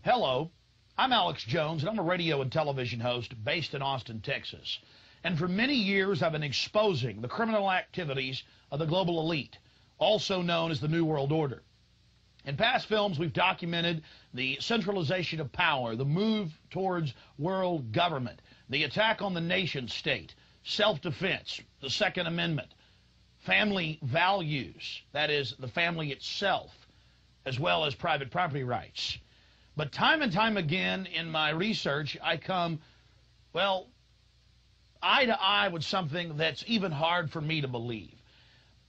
Hello, I'm Alex Jones, and I'm a radio and television host based in Austin, Texas. And for many years, I've been exposing the criminal activities of the global elite, also known as the New World Order. In past films, we've documented the centralization of power, the move towards world government, the attack on the nation state, self-defense, the Second Amendment, family values, that is, the family itself, as well as private property rights. But time and time again in my research, I come, well, eye to eye with something that's even hard for me to believe.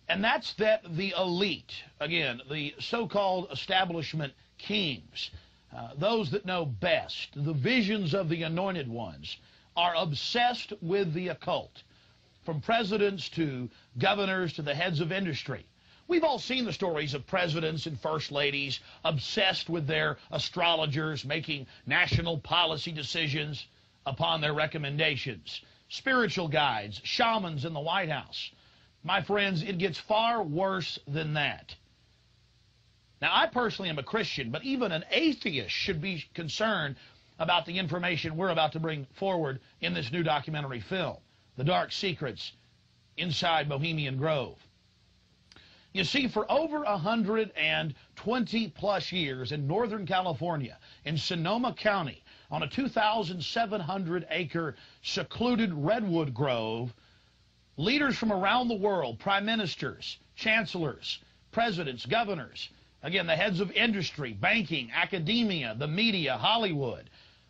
And that's that the elite, again, the so-called establishment kings, those that know best, the visions of the anointed ones, are obsessed with the occult, from presidents to governors to the heads of industry. We've all seen the stories of presidents and first ladies obsessed with their astrologers, making national policy decisions upon their recommendations. Spiritual guides, shamans in the White House. My friends, it gets far worse than that. Now, I personally am a Christian, but even an atheist should be concerned about the information we're about to bring forward in this new documentary film, The Dark Secrets Inside Bohemian Grove. You see, for over 120-plus years in Northern California, in Sonoma County, on a 2,700-acre secluded redwood grove, leaders from around the world, prime ministers, chancellors, presidents, governors, again, the heads of industry, banking, academia, the media, Hollywood,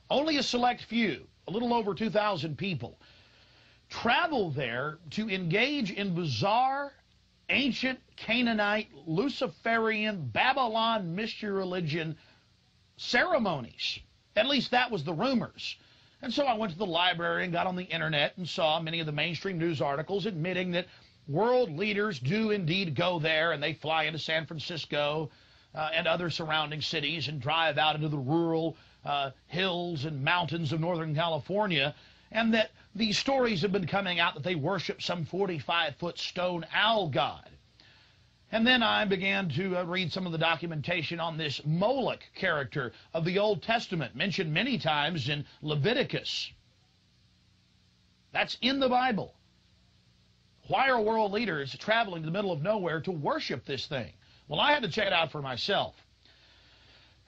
only a select few, a little over 2,000 people, travel there to engage in bizarre, ancient Canaanite, Luciferian, Babylon mystery religion ceremonies. At least that was the rumors. And so I went to the library and got on the internet and saw many of the mainstream news articles admitting that world leaders do indeed go there, and they fly into San Francisco and other surrounding cities and drive out into the rural hills and mountains of Northern California, and that these stories have been coming out that they worship some 45-foot stone owl god. And then I began to read some of the documentation on this Moloch character of the Old Testament, mentioned many times in Leviticus. That's in the Bible. Why are world leaders traveling to the middle of nowhere to worship this thing? Well, I had to check it out for myself.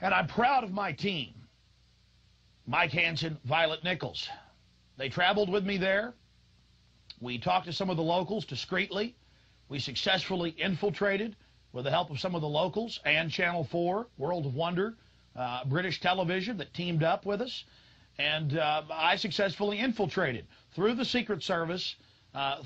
And I'm proud of my team. Mike Hansen, Violet Nichols. They traveled with me there. We talked to some of the locals discreetly. We successfully infiltrated, with the help of some of the locals and Channel 4, World of Wonder, British television that teamed up with us. And I successfully infiltrated through the Secret Service,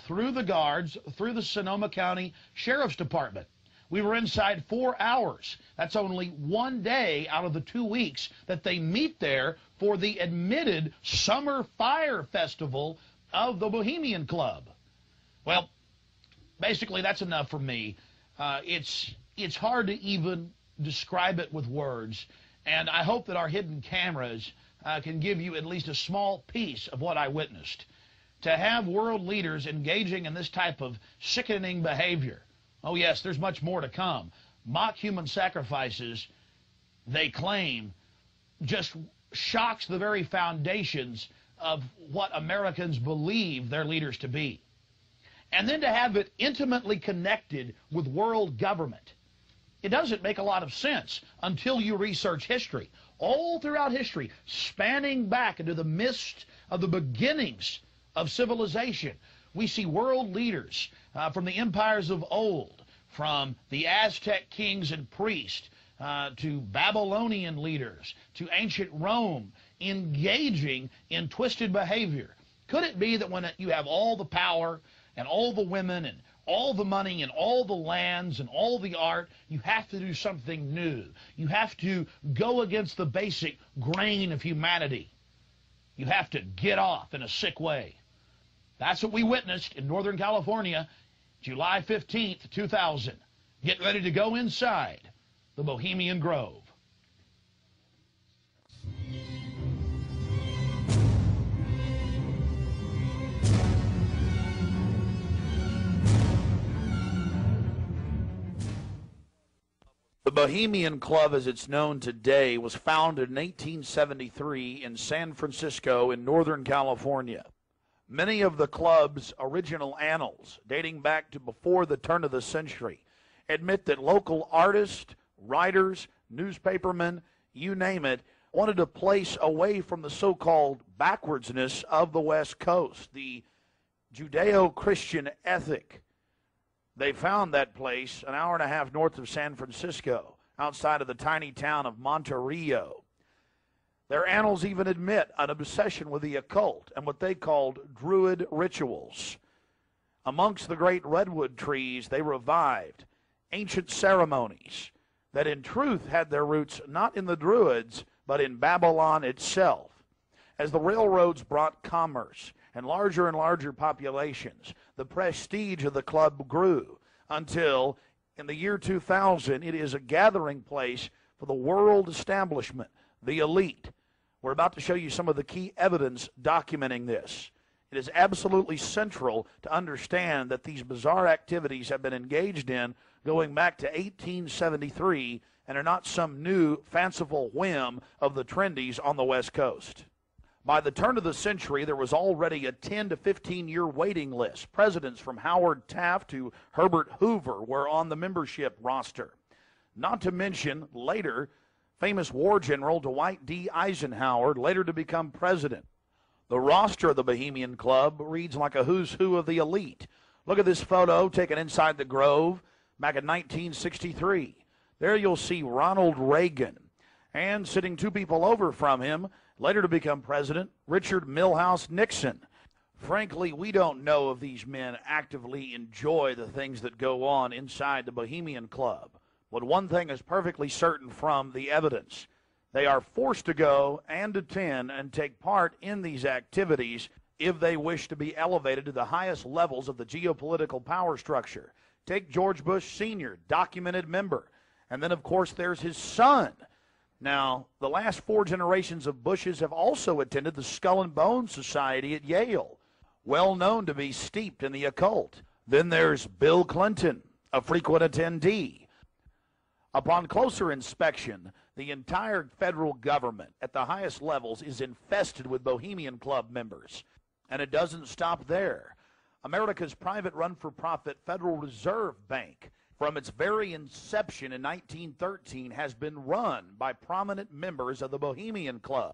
through the guards, through the Sonoma County Sheriff's Department. We were inside 4 hours. That's only one day out of the 2 weeks that they meet there for the admitted Summer Fire Festival of the Bohemian Club. Well, basically that's enough for me. It's hard to even describe it with words, and I hope that our hidden cameras can give you at least a small piece of what I witnessed. To have world leaders engaging in this type of sickening behavior, oh yes, there's much more to come. Mock human sacrifices, they claim, just shocks the very foundations of what Americans believe their leaders to be. And then to have it intimately connected with world government. It doesn't make a lot of sense until you research history. All throughout history, spanning back into the midst of the beginnings of civilization, we see world leaders from the empires of old, from the Aztec kings and priests, to Babylonian leaders, to ancient Rome, engaging in twisted behavior. Could it be that when you have all the power and all the women and all the money and all the lands and all the art, you have to do something new? You have to go against the basic grain of humanity. You have to get off in a sick way. That's what we witnessed in Northern California, July 15th, 2000. Get ready to go inside the Bohemian Grove. The Bohemian Club, as it's known today, was founded in 1873 in San Francisco in Northern California. Many of the club's original annals, dating back to before the turn of the century, admit that local artists, writers, newspapermen, you name it, wanted a place away from the so-called backwardsness of the West Coast, the Judeo-Christian ethic. They found that place an hour and a half north of San Francisco, outside of the tiny town of Monterey. Their annals even admit an obsession with the occult and what they called druid rituals. Amongst the great redwood trees, they revived ancient ceremonies that in truth had their roots not in the Druids, but in Babylon itself. As the railroads brought commerce and larger populations, the prestige of the club grew until, in the year 2000, it is a gathering place for the world establishment, the elite. We're about to show you some of the key evidence documenting this. It is absolutely central to understand that these bizarre activities have been engaged in going back to 1873 and are not some new fanciful whim of the trendies on the West Coast. By the turn of the century, there was already a 10 to 15-year waiting list. Presidents from Howard Taft to Herbert Hoover were on the membership roster. Not to mention, later, famous war general Dwight D. Eisenhower, later to become president. The roster of the Bohemian Club reads like a who's who of the elite. Look at this photo taken inside the Grove back in 1963. There you'll see Ronald Reagan, and sitting two people over from him, later to become president, Richard Milhous Nixon. Frankly, we don't know if these men actively enjoy the things that go on inside the Bohemian Club. But one thing is perfectly certain from the evidence. They are forced to go and attend and take part in these activities if they wish to be elevated to the highest levels of the geopolitical power structure. Take George Bush Sr., documented member. And then, of course, there's his son. Now, the last 4 generations of Bushes have also attended the Skull and Bones Society at Yale, well known to be steeped in the occult. Then there's Bill Clinton, a frequent attendee. Upon closer inspection, the entire federal government at the highest levels is infested with Bohemian Club members. And it doesn't stop there. America's private run-for-profit Federal Reserve Bank, from its very inception in 1913, has been run by prominent members of the Bohemian Club.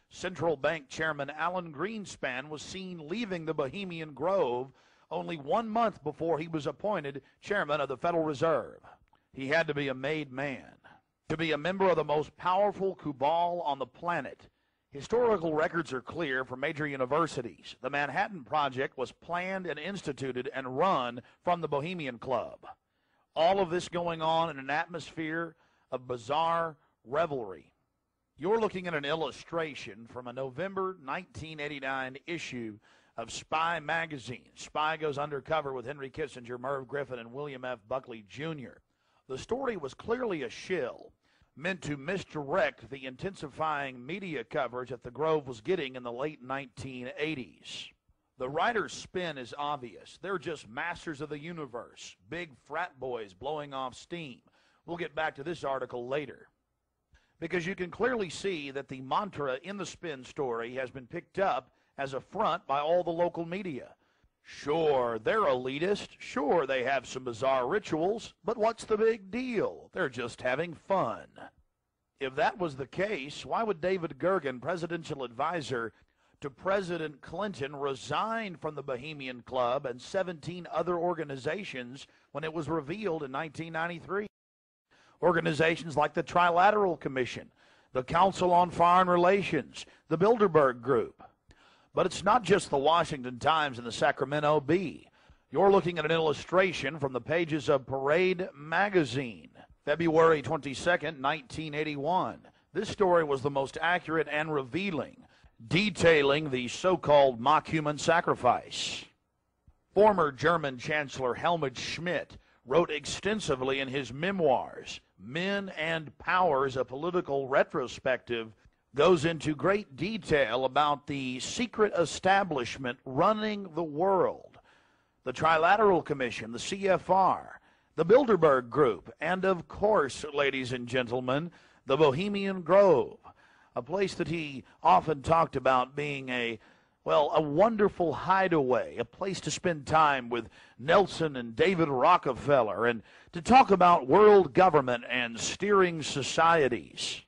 Central Bank Chairman Alan Greenspan was seen leaving the Bohemian Grove only 1 month before he was appointed chairman of the Federal Reserve. He had to be a made man to be a member of the most powerful cabal on the planet. Historical records are clear from major universities. The Manhattan Project was planned and instituted and run from the Bohemian Club. All of this going on in an atmosphere of bizarre revelry. You're looking at an illustration from a November 1989 issue of Spy magazine. Spy goes undercover with Henry Kissinger, Merv Griffin, and William F. Buckley, Jr. The story was clearly a shill, meant to misdirect the intensifying media coverage that the Grove was getting in the late 1980s. The writer's spin is obvious. They're just masters of the universe, big frat boys blowing off steam. We'll get back to this article later, because you can clearly see that the mantra in the spin story has been picked up as a front by all the local media. Sure, they're elitist. Sure, they have some bizarre rituals, but what's the big deal? They're just having fun. If that was the case, why would David Gergen, presidential advisor to President Clinton, resign from the Bohemian Club and 17 other organizations when it was revealed in 1993? Organizations like the Trilateral Commission, the Council on Foreign Relations, the Bilderberg Group. But it's not just the Washington Times and the Sacramento Bee. You're looking at an illustration from the pages of Parade magazine, February 22nd, 1981. This story was the most accurate and revealing, detailing the so-called mock human sacrifice. Former German Chancellor Helmut Schmidt wrote extensively in his memoirs, Men and Powers, a Political Retrospective, goes into great detail about the secret establishment running the world, the Trilateral Commission, the CFR, the Bilderberg Group, and of course, ladies and gentlemen, the Bohemian Grove, a place that he often talked about being a wonderful hideaway, a place to spend time with Nelson and David Rockefeller, and to talk about world government and steering societies.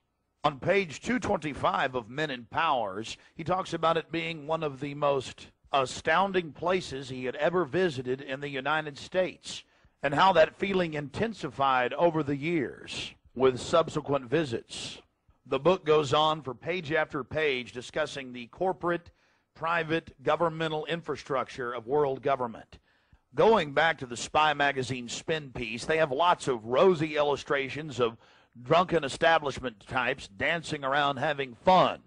On page 225 of Men and Powers, he talks about it being one of the most astounding places he had ever visited in the United States, and how that feeling intensified over the years with subsequent visits. The book goes on for page after page discussing the corporate, private, governmental infrastructure of world government. Going back to the Spy magazine spin piece, they have lots of rosy illustrations of drunken establishment types dancing around having fun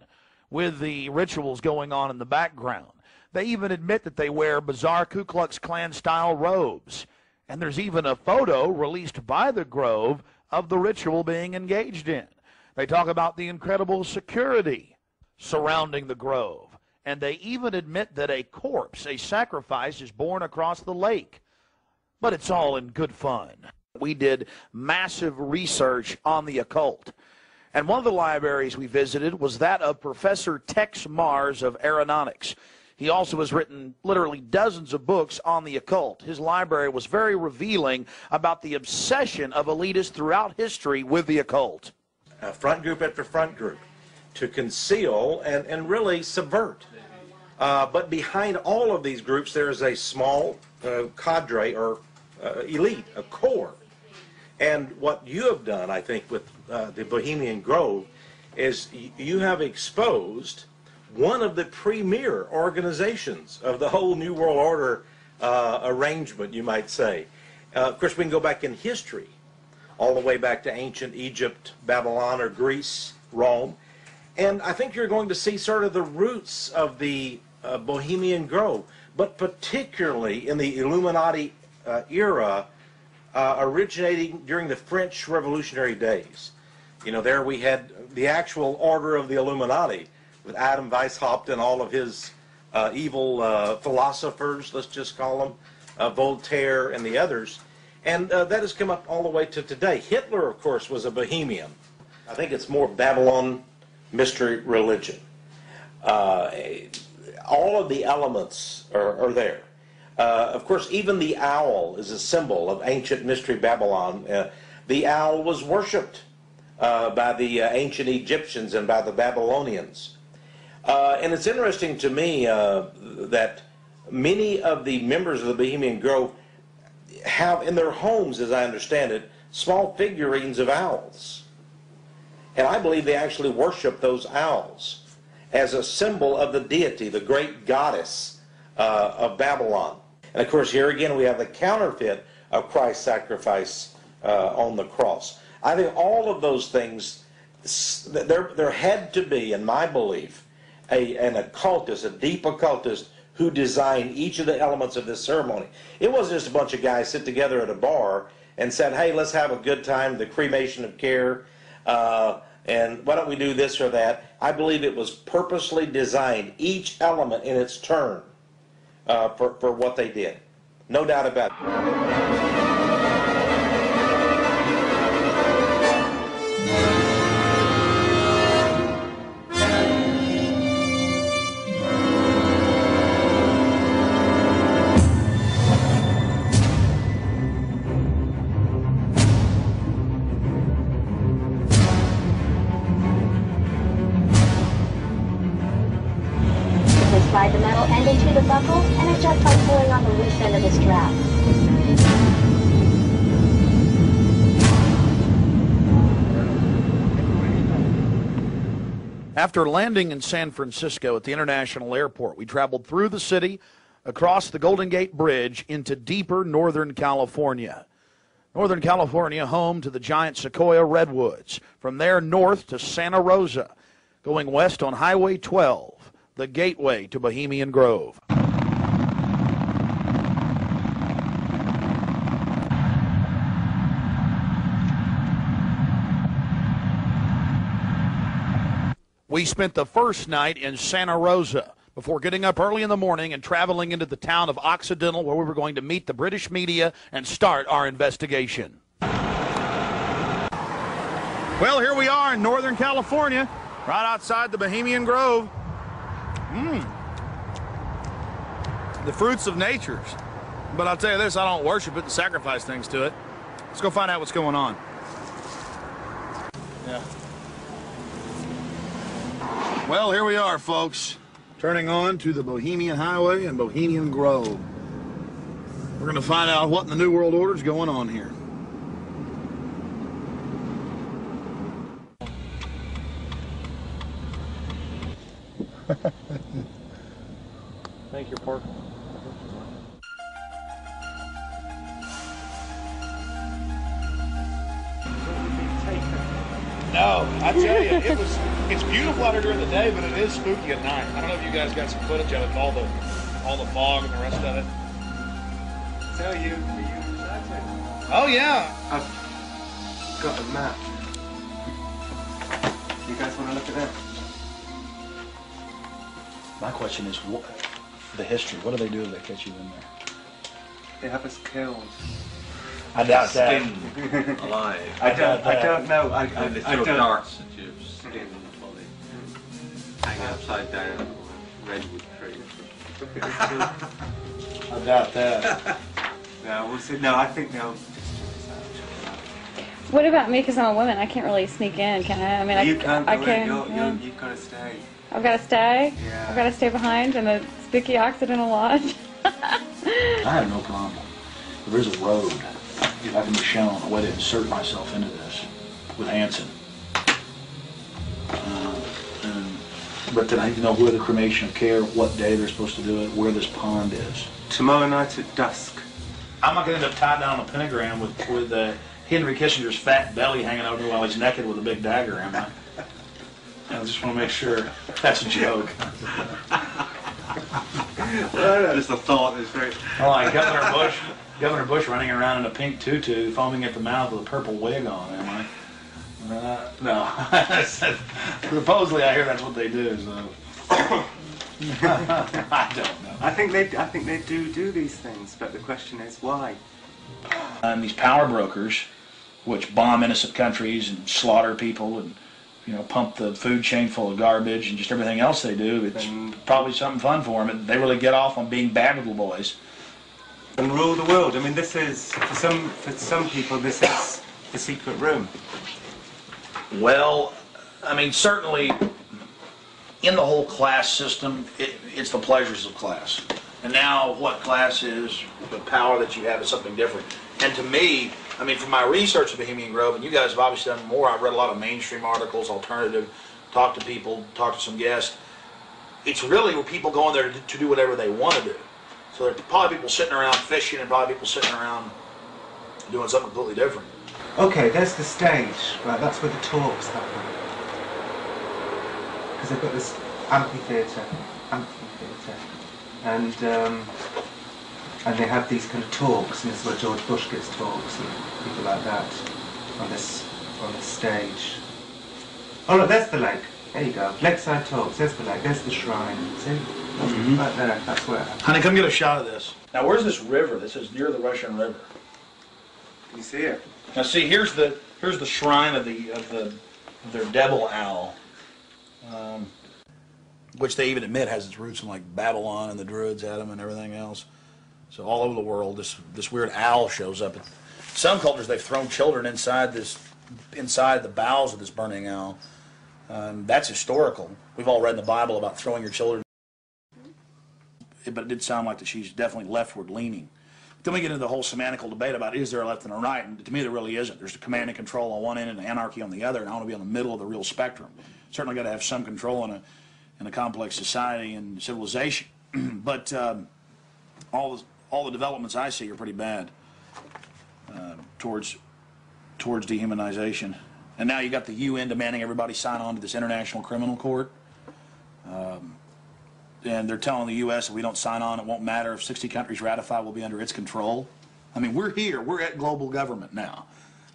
with the rituals going on in the background. They even admit that they wear bizarre Ku Klux Klan-style robes. And there's even a photo released by the Grove of the ritual being engaged in. They talk about the incredible security surrounding the Grove. And they even admit that a corpse, a sacrifice, is borne across the lake. But it's all in good fun. We did massive research on the occult. And one of the libraries we visited was that of Professor Tex Mars of Aeronautics. He also has written literally dozens of books on the occult. His library was very revealing about the obsession of elitists throughout history with the occult. Front group after front group to conceal and really subvert. But behind all of these groups, there is a small cadre or elite, a core. And what you have done, I think, with the Bohemian Grove is you have exposed one of the premier organizations of the whole New World Order arrangement, you might say. Of course, we can go back in history, all the way back to ancient Egypt, Babylon, or Greece, Rome. And I think you're going to see sort of the roots of the Bohemian Grove, but particularly in the Illuminati era, originating during the French Revolutionary days. You know, there we had the actual order of the Illuminati with Adam Weishaupt and all of his evil philosophers, let's just call them, Voltaire and the others. And that has come up all the way to today. Hitler, of course, was a Bohemian. I think it's more Babylon mystery religion. All of the elements are there. Of course, even the owl is a symbol of ancient mystery Babylon. The owl was worshipped by the ancient Egyptians and by the Babylonians. And it's interesting to me that many of the members of the Bohemian Grove have in their homes, as I understand it, small figurines of owls. And I believe they actually worship those owls as a symbol of the deity, the great goddess of Babylon. And of course, here again we have the counterfeit of Christ's sacrifice on the cross. I think all of those things, there had to be, in my belief, an occultist, a deep occultist, who designed each of the elements of this ceremony. It wasn't just a bunch of guys sit together at a bar and said, hey, let's have a good time, the cremation of care, and why don't we do this or that. I believe it was purposely designed, each element in its turn, for what they did. No doubt about it. Slide the metal end into the buckle and adjust by pulling on the loose end of the strap. After landing in San Francisco at the International Airport, we traveled through the city, across the Golden Gate Bridge, into deeper Northern California. Northern California, home to the giant Sequoia redwoods. From there north to Santa Rosa, going west on Highway 12. The gateway to Bohemian Grove. We spent the first night in Santa Rosa before getting up early in the morning and traveling into the town of Occidental, where we were going to meet the British media and start our investigation. Well, here we are in Northern California, right outside the Bohemian Grove. The fruits of nature. But I'll tell you this, I don't worship it and sacrifice things to it. Let's go find out what's going on. Yeah. Well, here we are, folks. Turning on to the Bohemian Highway and Bohemian Grove. We're going to find out what in the New World Order is going on here. Thank you, Parker. No, I tell you, it's beautiful out here during the day, but it is spooky at night. I don't know if you guys got some footage of it, all the fog and the rest of it. So you Oh yeah. I've got a map. You guys want to look at that? My question is, what, the history. What do they do if they catch you in there? They have us killed. I doubt that. Skinned alive. I don't know. I throw don't. darts at you, skin in the body. Hang upside down redwood tree. I doubt that. No, we'll see. No, I think they'll just What about me? Because I'm a woman, I can't really sneak in, can I? I mean, you can't go I can. in. You've got to stay. I've got to stay. Yeah. I've got to stay behind in the spooky Occidental Lodge. I have no problem. There is a road. If I can be shown a way to insert myself into this with Hanson. But then I need to know where the cremation of care, what day they're supposed to do it, where this pond is. Tomorrow night at dusk. I'm not going to end up tied down on a pentagram with Henry Kissinger's fat belly hanging over while he's naked with a big dagger, am I? I just want to make sure that's a joke. Well, just a thought. It's very. Oh, like Governor Bush running around in a pink tutu, foaming at the mouth with a purple wig on, am I? No. Supposedly, I hear that's what they do. So. I don't know. I think they do these things, but the question is why. And these power brokers, which bomb innocent countries and slaughter people and pump the food chain full of garbage and just everything else they do, it's probably something fun for them. They really get off on being bad little boys. And rule the world. I mean, this is for some people. This is the secret room. Well, I mean, certainly in the whole class system, it's the pleasures of class. And now what class is, the power that you have is something different. And to me, I mean, from my research of Bohemian Grove, and you guys have obviously done more, I've read a lot of mainstream articles, alternative, talked to people, talked to some guests. It's really where people go in there to do whatever they want to do. So there are probably people sitting around fishing and probably people sitting around doing something completely different. Okay, there's the stage. Right, that's where the talks happen. Because they've got this amphitheatre, and they have these kind of talks, and this is where George Bush gives talks and people like that on this stage. Oh look, there's the lake. There you go. Lakeside talks. There's the lake. There's the shrine. See? Right there. That's where it happens. Honey, come get a shot of this. Now, where's this river? This is near the Russian River. Can you see it? Now, see, here's the shrine of their devil owl, which they even admit has its roots in like Babylon, and the Druids had them and everything else. So all over the world, this weird owl shows up. In some cultures, they've thrown children inside the bowels of this burning owl. That's historical. We've all read in the Bible about throwing your children. But it did sound like that she's definitely leftward leaning. Then we get into the whole semantical debate about is there a left and a right, and to me there really isn't. There's the command and control on one end and anarchy on the other, and I want to be on the middle of the real spectrum. Certainly got to have some control in a complex society and civilization. But all the developments I see are pretty bad towards dehumanization. And now you got the UN demanding everybody sign on to this International Criminal Court. And they're telling the U.S. if we don't sign on, it won't matter. If 60 countries ratify, we'll be under its control. I mean, we're here. We're at global government now.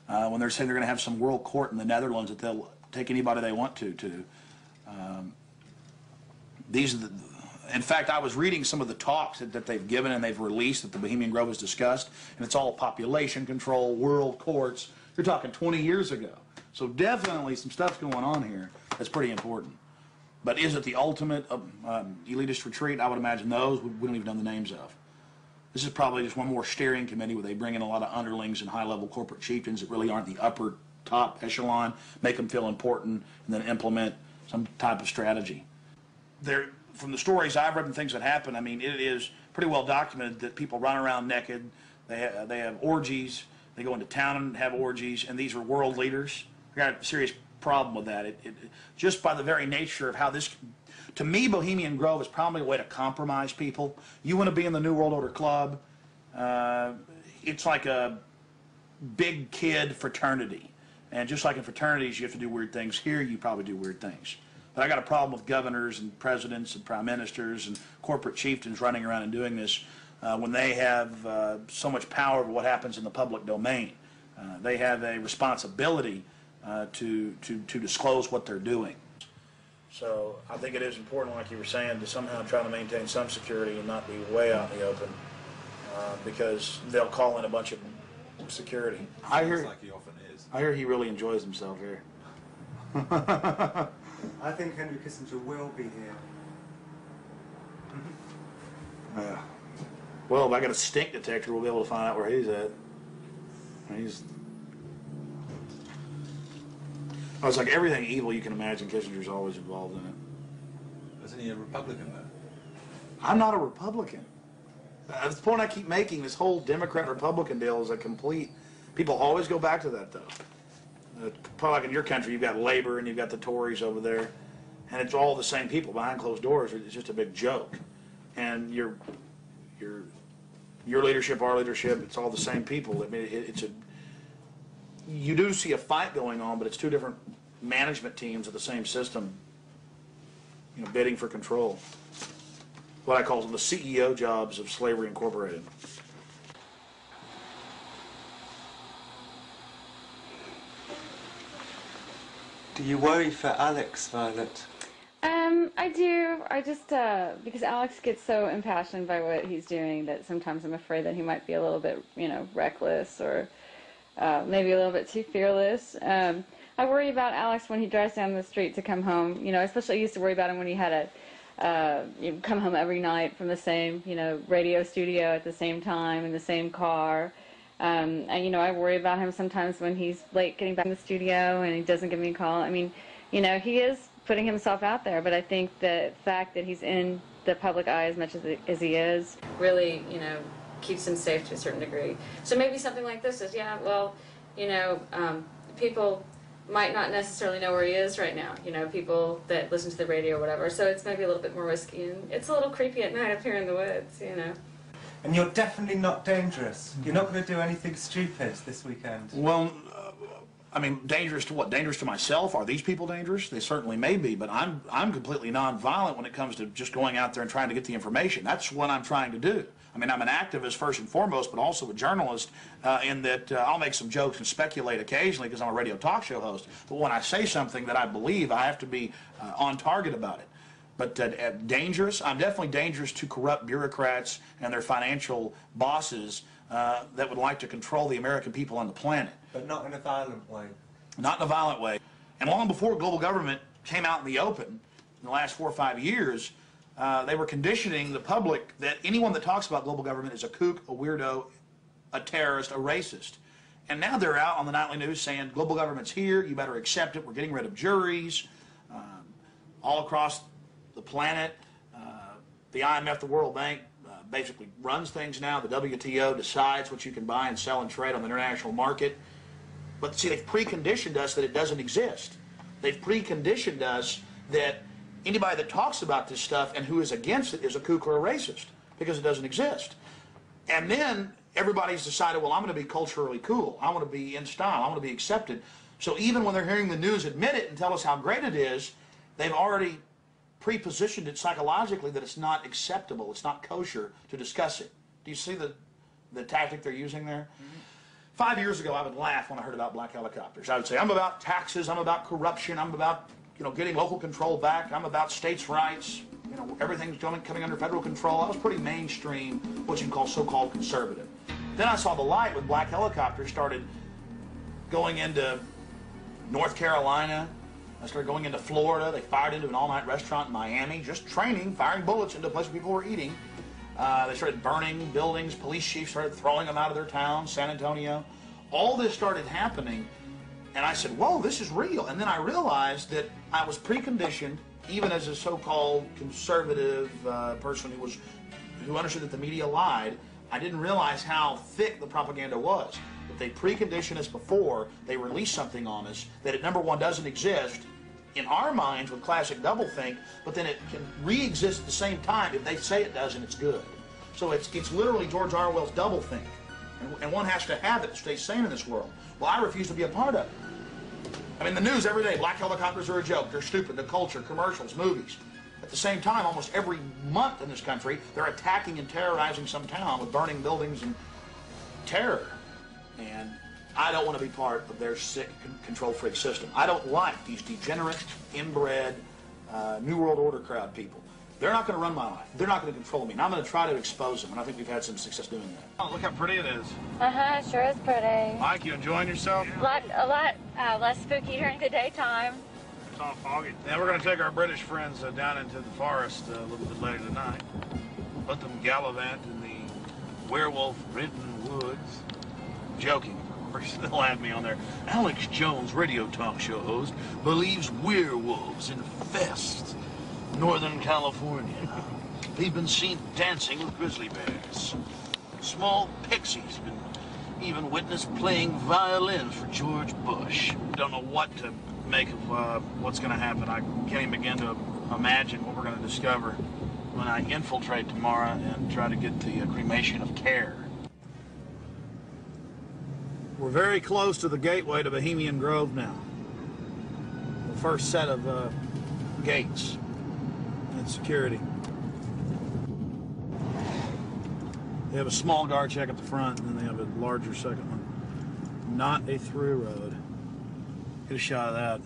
When they're saying they're going to have some world court in the Netherlands that they'll take anybody they want to. These are in fact, I was reading some of the talks that they've given and they've released that the Bohemian Grove has discussed, and it's all population control, world courts. You're talking 20 years ago. So definitely some stuff's going on here that's pretty important. But is it the ultimate elitist retreat? I would imagine those we don't even know the names of. This is probably just one more steering committee where they bring in a lot of underlings and high-level corporate chieftains that really aren't the upper top echelon, make them feel important, and then implement some type of strategy. From the stories I've read and things that happen, I mean, it is pretty well documented that people run around naked. They have orgies. They go into town and have orgies, and these are world leaders. I got a serious problem with that. Just by the very nature of how this, to me, Bohemian Grove is probably a way to compromise people. You want to be in the New World Order Club. It's like a big kid fraternity. And just like in fraternities, you have to do weird things. Here, you probably do weird things. But I got a problem with governors and presidents and prime ministers and corporate chieftains running around and doing this when they have so much power over what happens in the public domain. They have a responsibility to disclose what they're doing. So I think it is important, like you were saying, to somehow try to maintain some security and not be way out in the open because they'll call in a bunch of security. I hear like he often is. I hear he really enjoys himself here. I think Henry Kissinger will be here. Well, if I got a stink detector, we'll be able to find out where he's at. Oh, it's like everything evil you can imagine, Kissinger's always involved in it. Isn't he a Republican, though? I'm not a Republican. That's the point I keep making. This whole Democrat-Republican deal is a complete... People always go back to that, though. Probably like in your country, you've got Labor and you've got the Tories over there, and it's all the same people behind closed doors. It's just a big joke. And your leadership, our leadership, it's all the same people. I mean, you do see a fight going on, but it's two different management teams of the same system, bidding for control. What I call the CEO jobs of Slavery Incorporated. Do you worry for Alex, Violet? I do. I just, because Alex gets so impassioned by what he's doing that sometimes I'm afraid that he might be a little bit, reckless or maybe a little bit too fearless. I worry about Alex when he drives down the street to come home. Especially I used to worry about him when he had come home every night from the same, radio studio at the same time in the same car. And, I worry about him sometimes when he's late getting back in the studio and he doesn't give me a call. I mean, he is putting himself out there, but I think the fact that he's in the public eye as much as he is really, keeps him safe to a certain degree. So maybe something like this is, people might not necessarily know where he is right now, people that listen to the radio or whatever. So it's maybe a little bit more risky, and it's a little creepy at night up here in the woods, And you're definitely not dangerous. You're not going to do anything stupid this weekend. Well, I mean, dangerous to what? Dangerous to myself? Are these people dangerous? They certainly may be, but I'm completely nonviolent when it comes to just going out there and trying to get the information. That's what I'm trying to do. I mean, I'm an activist first and foremost, but also a journalist in that I'll make some jokes and speculate occasionally because I'm a radio talk show host. But when I say something that I believe, I have to be on target about it. But dangerous? I'm definitely dangerous to corrupt bureaucrats and their financial bosses that would like to control the American people on the planet. But not in a violent way. Not in a violent way. And long before global government came out in the open, in the last 4 or 5 years, they were conditioning the public that anyone that talks about global government is a kook, a weirdo, a terrorist, a racist. And now they're out on the nightly news saying global government's here, you better accept it, we're getting rid of juries, all across the planet. The IMF, the World Bank, basically runs things now. The WTO decides what you can buy and sell and trade on the international market. But see, they've preconditioned us that it doesn't exist. They've preconditioned us that anybody that talks about this stuff and who is against it is a kook or a racist because it doesn't exist. And then everybody's decided, well, I'm going to be culturally cool. I want to be in style. I want to be accepted. So even when they're hearing the news admit it and tell us how great it is, they've already pre-positioned it psychologically that it's not acceptable, it's not kosher to discuss it. Do you see the tactic they're using there? Mm-hmm. 5 years ago, I would laugh when I heard about black helicopters. I would say, I'm about taxes, I'm about corruption, I'm about, getting local control back, I'm about states' rights, everything's coming under federal control. I was pretty mainstream, what you can call so-called conservative. Then I saw the light when black helicopters started going into North Carolina. I started going into Florida. They fired into an all-night restaurant in Miami, just training, firing bullets into a place where people were eating. They started burning buildings. Police chiefs started throwing them out of their town, San Antonio. All this started happening, and I said, whoa, this is real. And then I realized that I was preconditioned, even as a so-called conservative person who understood that the media lied. I didn't realize how thick the propaganda was. That they preconditioned us before they release something on us, that it, number one, doesn't exist in our minds with classic doublethink, but then it can re-exist at the same time if they say it does and it's good. So it's literally George Orwell's doublethink. And one has to have it to stay sane in this world. Well, I refuse to be a part of it. I mean, the news every day, black helicopters are a joke, they're stupid, the culture, commercials, movies. At the same time, almost every month in this country, they're attacking and terrorizing some town with burning buildings and terror. And I don't want to be part of their sick control freak system. I don't like these degenerate, inbred, New World Order crowd people. They're not going to run my life. They're not going to control me. And I'm going to try to expose them. And I think we've had some success doing that. Oh, look how pretty it is. Uh-huh, sure is pretty. Mike, you enjoying yourself? A lot less spooky during the daytime. It's all foggy. Now we're going to take our British friends down into the forest a little bit later tonight. Let them gallivant in the werewolf-ridden woods. Joking, of course. They'll have me on there. Alex Jones, radio talk show host, believes werewolves infest Northern California. They've been seen dancing with grizzly bears. Small pixies have been even witnessed playing violins for George Bush. Don't know what to make of what's going to happen. I can't even begin to imagine what we're going to discover when I infiltrate tomorrow and try to get the cremation of care. We're very close to the gateway to Bohemian Grove now. The first set of gates and security. They have a small guard check at the front, and then they have a larger second one. Not a through road. Get a shot of that.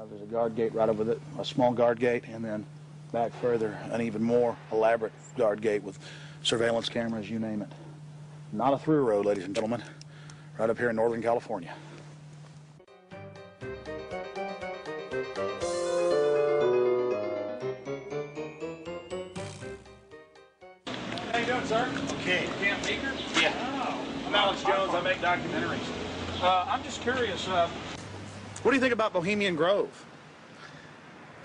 There's a guard gate right over it, a small guard gate, and then back further, an even more elaborate guard gate with surveillance cameras, you name it. Not a through road, ladies and gentlemen, right up here in Northern California. How you doing, sir? Okay. Camp Meeker? Yeah. Oh, I'm Alex Jones. I make documentaries. I'm just curious, what do you think about Bohemian Grove?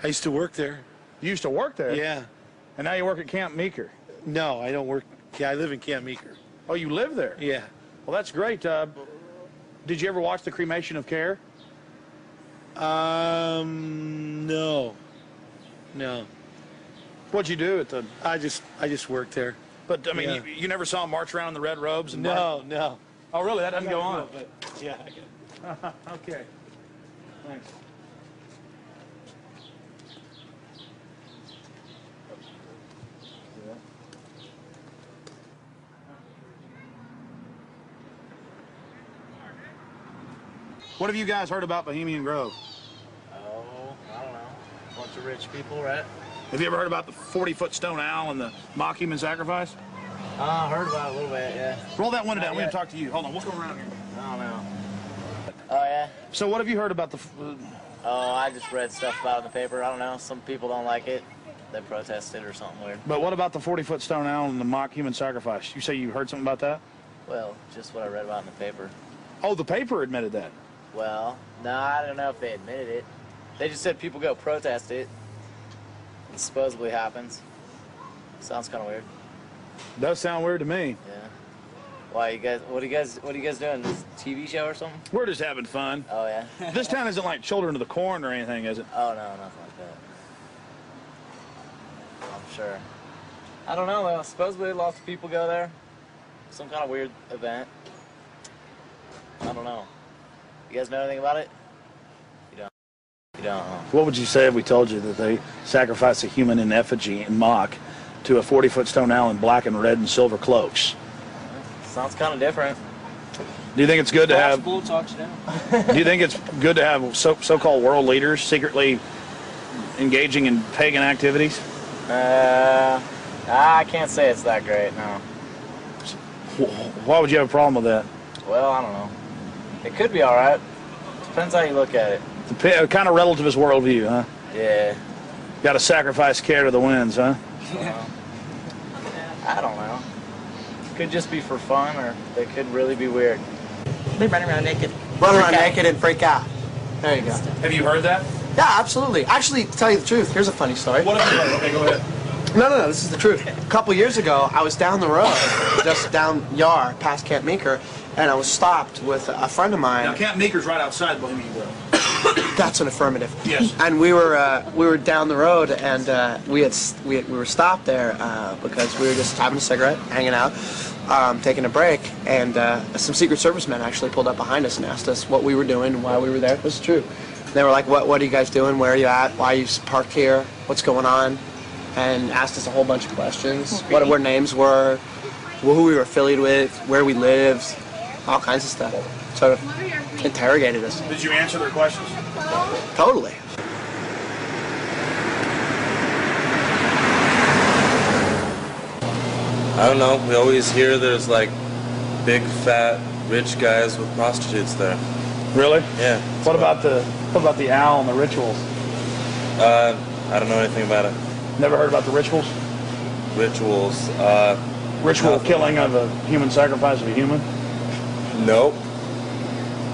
I used to work there. You used to work there? Yeah. And now you work at Camp Meeker? No, I don't work Yeah, I live in Camp Meeker. Oh, you live there? Yeah. Well, that's great. Did you ever watch the cremation of care? No. No. What'd you do at the? I just worked there. But I mean, Yeah. you never saw them march around in the red robes and No, no. Oh, really? That doesn't go on. But yeah, I get it. Okay. Thanks. What have you guys heard about Bohemian Grove? Oh, I don't know. Bunch of rich people, right? Have you ever heard about the 40-foot stone owl and the mock human sacrifice? I heard about it a little bit, yeah. Roll that window down. We yet. need to talk to you. Hold on. We'll go around here. I don't know. Oh, yeah? So what have you heard about the... Oh, I just read stuff about it in the paper. I don't know. Some people don't like it. They protested or something weird. But what about the 40-foot stone owl and the mock human sacrifice? You say you heard something about that? Well, just what I read about in the paper. Oh, the paper admitted that. Well, no, I don't know if they admitted it. They just said people go protest it. It supposedly happens. Sounds kind of weird. Does sound weird to me. Yeah. Why you guys? What are you guys doing? This TV show or something? We're just having fun. Oh yeah. This town isn't like Children of the Corn or anything, is it? Oh no, nothing like that. I'm sure. I don't know though. Supposedly lots of people go there. Some kind of weird event. I don't know. You guys know anything about it? You don't. You don't. Huh? What would you say if we told you that they sacrificed a human in effigy in mock to a 40-foot stone owl in black and red and silver cloaks? Sounds kind of different. Do you think it's good to have? Bull talks down. Do you think it's good to have so-called world leaders secretly engaging in pagan activities? I can't say it's that great. No. Why would you have a problem with that? Well, I don't know. It could be all right. Depends how you look at it. The kind of relativist worldview, huh? Yeah. Got to sacrifice care to the winds, huh? I don't know. Could just be for fun, or they could really be weird. They run around naked. Run around naked and freak out. There you go. Have you heard that? Yeah, absolutely. Actually, to tell you the truth, here's a funny story. What have you heard? Okay, go ahead. No, this is the truth. A couple years ago, I was down the road, just down Yar, past Camp Meeker, and I was stopped with a friend of mine. Now, Camp Meeker's right outside Bohemian Grove. That's an affirmative. Yes. And we were down the road, and we were stopped there because we were just having a cigarette, hanging out, taking a break, and some Secret Service men actually pulled up behind us and asked us what we were doing and why we were there. It was true. They were like, "What are you guys doing? Where are you at? Why are you parked here? What's going on?" And asked us a whole bunch of questions. What our names were, who we were affiliated with, where we lived, all kinds of stuff. Sort of interrogated us. Did you answer their questions? Totally. I don't know. We always hear there's like big, fat, rich guys with prostitutes there. Really? Yeah. What about the owl and the rituals? I don't know anything about it. Never heard about the rituals? Rituals. Ritual killing of a human sacrifice of a human? Nope.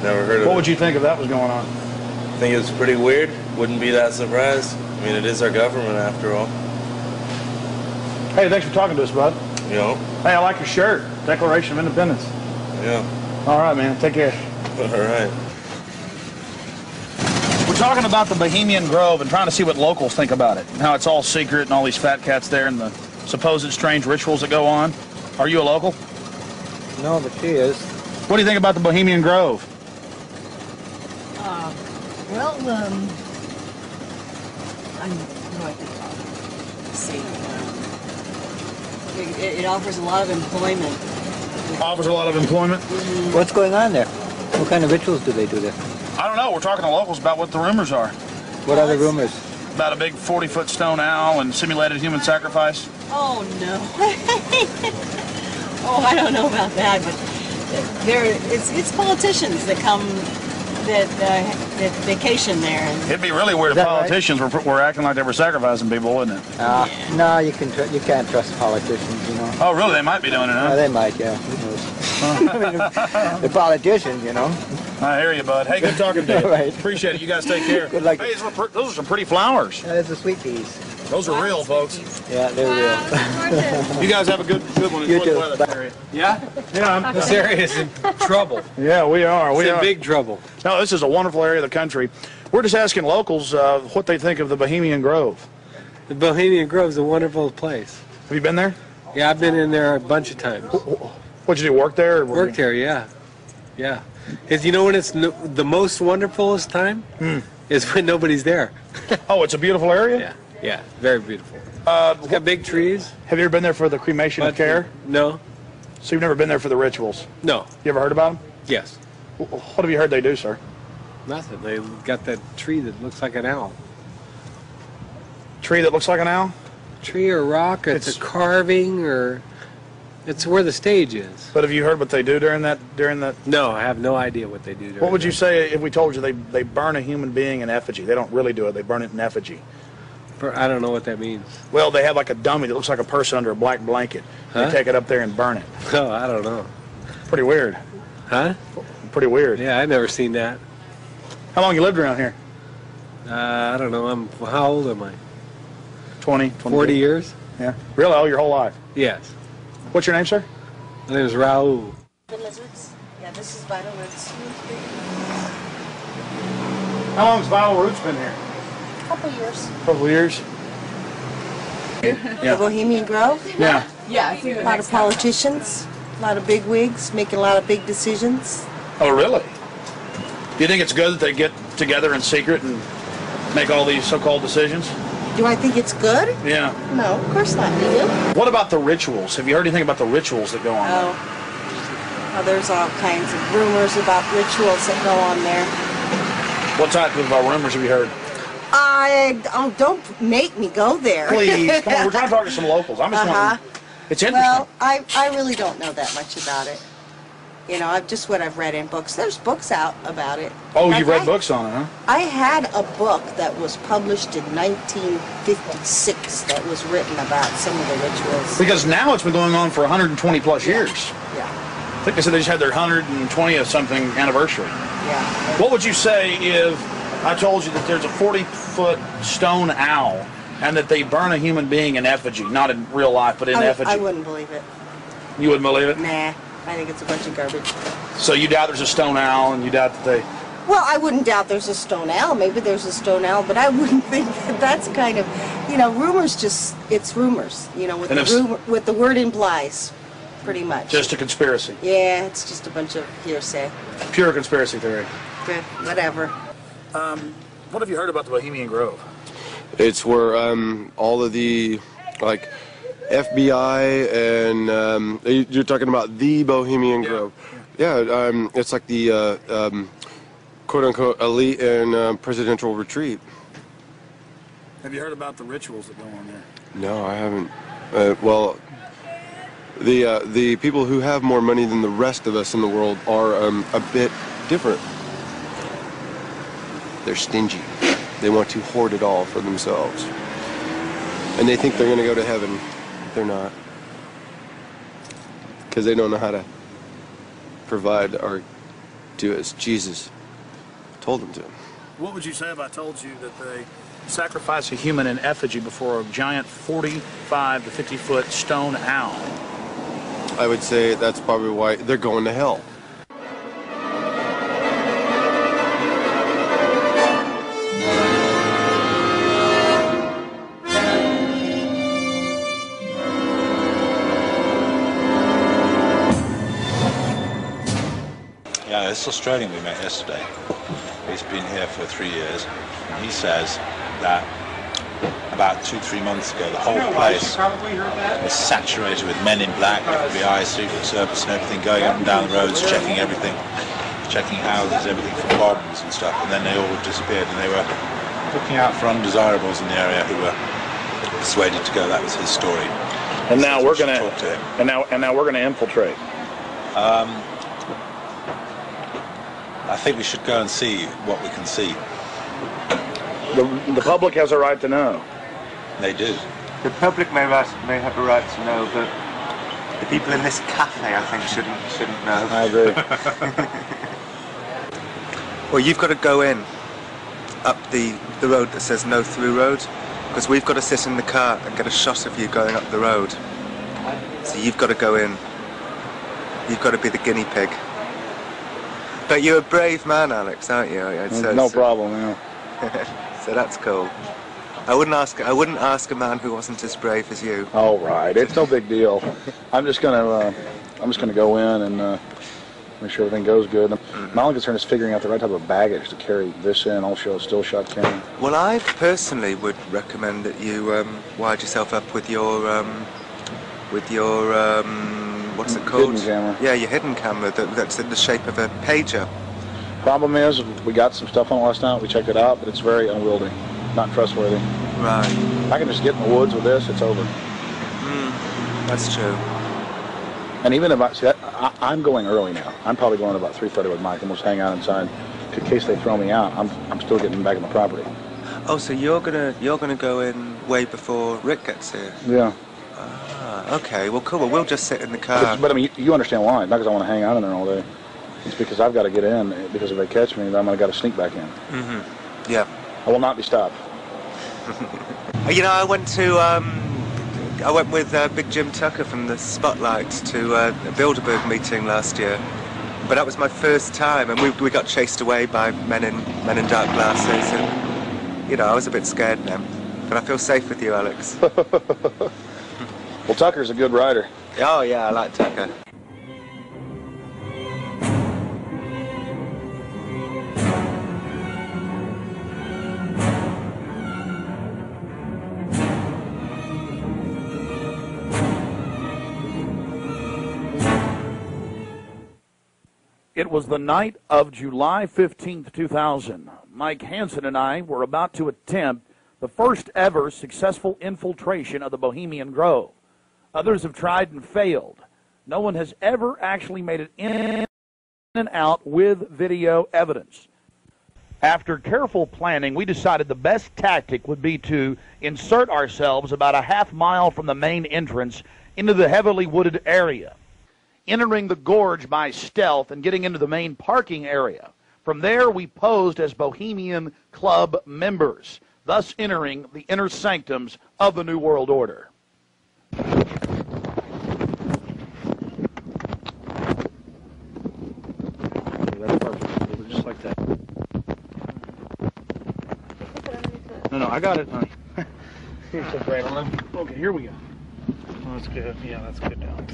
Never heard of it. What would you think if that was going on? I think it's pretty weird. Wouldn't be that surprised. I mean, it is our government after all. Hey, thanks for talking to us, bud. You know? Hey, I like your shirt. Declaration of Independence. Yeah. All right, man. Take care. All right. We're talking about the Bohemian Grove and trying to see what locals think about it. How it's all secret and all these fat cats there and the supposed strange rituals that go on. Are you a local? No, but she is. What do you think about the Bohemian Grove? Let's see. It offers a lot of employment. Offers a lot of employment? What's going on there? What kind of rituals do they do there? I don't know. We're talking to locals about what the rumors are. What are the rumors? About a big 40-foot stone owl and simulated human sacrifice. Oh, no. Oh, I don't know about that, but it's politicians that come, that vacation there. And it'd be really weird if politicians were acting like they were sacrificing people, wouldn't it? No, you can't trust politicians, you know. Oh, really? They might be doing it, huh? They might, yeah. Who knows? The politicians, you know. I hear you, bud. Hey, good talking to you. All right. Appreciate it. You guys take care. Good luck. Hey, those are some pretty flowers. Those are sweet peas. Those are real, folks. Yeah, they're real. You guys have a good one. You Enjoy too. the weather, Terry. Yeah? Yeah. This area is in trouble. Yeah, we are. It's in big trouble. No, this is a wonderful area of the country. We're just asking locals what they think of the Bohemian Grove. The Bohemian Grove is a wonderful place. Have you been there? Yeah, I've been in there a bunch of times. What'd you do, work there? Or Worked there, yeah. Yeah. Because you know when it's the most wonderfulest time? Is when nobody's there. Oh, it's a beautiful area? Yeah, yeah, very beautiful. It's got big trees. Have you ever been there for the cremation of care? No. So you've never been there for the rituals? No. You ever heard about them? Yes. What have you heard they do, sir? Nothing. They got that tree that looks like an owl. Tree that looks like an owl? Tree or rock, it's a carving, or it's where the stage is. But have you heard what they do during that? No, I have no idea what they do during What would you that. say if we told you they burn a human being in effigy? They don't really do it. They burn it in effigy. I don't know what that means. Well, they have like a dummy that looks like a person under a black blanket. Huh? They take it up there and burn it. Oh, I don't know. Pretty weird. Huh? Pretty weird. Yeah, I've never seen that. How long you lived around here? I don't know. How old am I? 20, 40 years? Yeah. Really? Oh, your whole life? Yes. What's your name, sir? My name is Raul. The lizards? Yeah, this is vital roots. How long has Vital Roots been here? Couple years. Couple years. The Bohemian Grove? Yeah. Yeah, a lot of politicians, a lot of big wigs, making a lot of big decisions. Oh, really? Do you think it's good that they get together in secret and make all these so-called decisions? Do I think it's good? Yeah. No, of course not. Do you? What about the rituals? Have you heard anything about the rituals that go on there? Oh, there's all kinds of rumors about rituals that go on there. What type of rumors have you heard? Don't make me go there. Please, come on, we're trying to talk to some locals. I'm just wondering. It's interesting. Well, I really don't know that much about it. You know, what I've read in books. There's books out about it. Oh, you've read books on it, huh? I had a book that was published in 1956 that was written about some of the rituals. Because now it's been going on for 120 plus years. Yeah. I think they said they just had their 120th something anniversary. Yeah. What would you say if I told you that there's a 40-foot stone owl and that they burn a human being in effigy, not in real life, but in effigy? I wouldn't believe it. You wouldn't believe it? Nah, I think it's a bunch of garbage. So you doubt there's a stone owl, and you doubt that they... Well, I wouldn't doubt there's a stone owl. Maybe there's a stone owl, but I wouldn't think that that's kind of, you know, rumors it's rumors, you know, what the word implies, pretty much. Just a conspiracy. Yeah, it's just a bunch of hearsay. Pure conspiracy theory. Good, whatever. What have you heard about the Bohemian Grove? It's where all of the, like, FBI and you're talking about the Bohemian Grove. Yeah, it's like the quote-unquote elite and presidential retreat. Have you heard about the rituals that go on there? No, I haven't. Well, the people who have more money than the rest of us in the world are a bit different. They're stingy. They want to hoard it all for themselves. And they think they're going to go to heaven. They're not. Because they don't know how to provide or do as Jesus told them to. What would you say if I told you that they sacrifice a human in effigy before a giant 45 to 50-foot stone owl? I would say that's probably why they're going to hell. Yeah, this Australian we met yesterday, he's been here for 3 years, and he says that about 2-3 months ago the whole place was saturated with men in black, FBI, Secret Service and everything, going up and down the roads, checking everything, checking houses, everything for bombs and stuff, and then they all disappeared, and they were looking out for undesirables in the area who were persuaded to go. That was his story. And now we're going to and now we're going to infiltrate. I think we should go and see what we can see. The public has a right to know. They do. The public may have a right to know, but the people in this cafe, I think, shouldn't know. I agree. Well, you've got to go in up the road that says no through road, Because we've got to sit in the car and get a shot of you going up the road. So you've got to go in. You've got to be the guinea pig. But you're a brave man, Alex, aren't you? No problem, yeah. So that's cool. I wouldn't ask a man who wasn't as brave as you. All right, it's no big deal. I'm just gonna go in and make sure everything goes good. My only concern is figuring out the right type of baggage to carry this in, also still shot camera. Well, I personally would recommend that you wired yourself up with your what's it called? Hidden camera. Yeah, your hidden camera that's in the shape of a pager. Problem is, we got some stuff on it last night. We checked it out, but it's very unwieldy, not trustworthy. Right. If I can just get in the woods with this, it's over. That's true. And even if I'm going early now. I'm probably going about 3:30 with Mike, and we'll just hang out inside in case they throw me out. I'm still getting back on the property. Oh, so you're gonna go in way before Rick gets here? Yeah. Ah, okay. Well, cool. Well, we'll just sit in the car. But I mean, you understand why? It's not because I want to hang out in there all day. It's because I've got to get in. Because if they catch me, then I'm got to sneak back in. Yeah. I will not be stopped. You know, I went with Big Jim Tucker from the Spotlight to a Bilderberg meeting last year, but that was my first time, and we got chased away by men in dark glasses, and you know, I was a bit scared then, but I feel safe with you, Alex. Well, Tucker's a good rider. Oh yeah, I like Tucker. It was the night of July 15th, 2000. Mike Hansen and I were about to attempt the first ever successful infiltration of the Bohemian Grove. Others have tried and failed. No one has ever actually made it in and out with video evidence. After careful planning, we decided the best tactic would be to insert ourselves about a half mile from the main entrance into the heavily wooded area, entering the gorge by stealth and getting into the main parking area. From there, we posed as Bohemian Club members, thus entering the inner sanctums of the New World Order. That's perfect. Just like that. No, I got it, honey. Here's the right on. Okay, here we go. Oh, that's good. Yeah, that's good, Alex.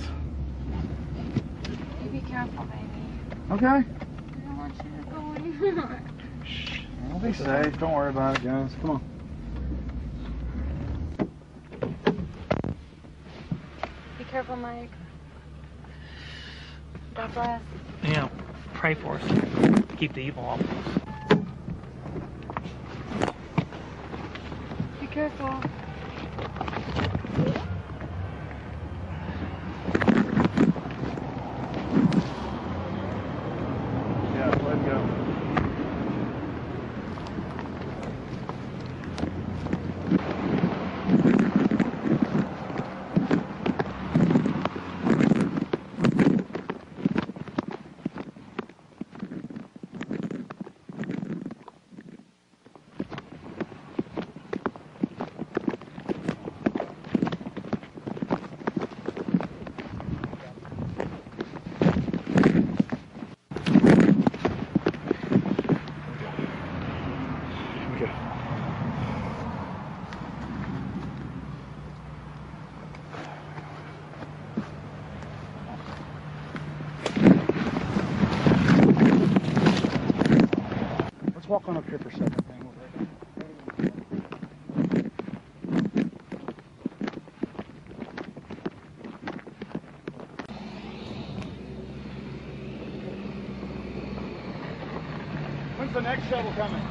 You be careful, baby. Okay. I don't want you to go anywhere. Shh. We'll be safe. Don't worry about it, guys. Come on. Be careful, Mike. God bless. Yeah, pray for us. Keep the evil off of us. Be careful. Yeah, let go. Walk on up here for a second. When's the next shuttle coming?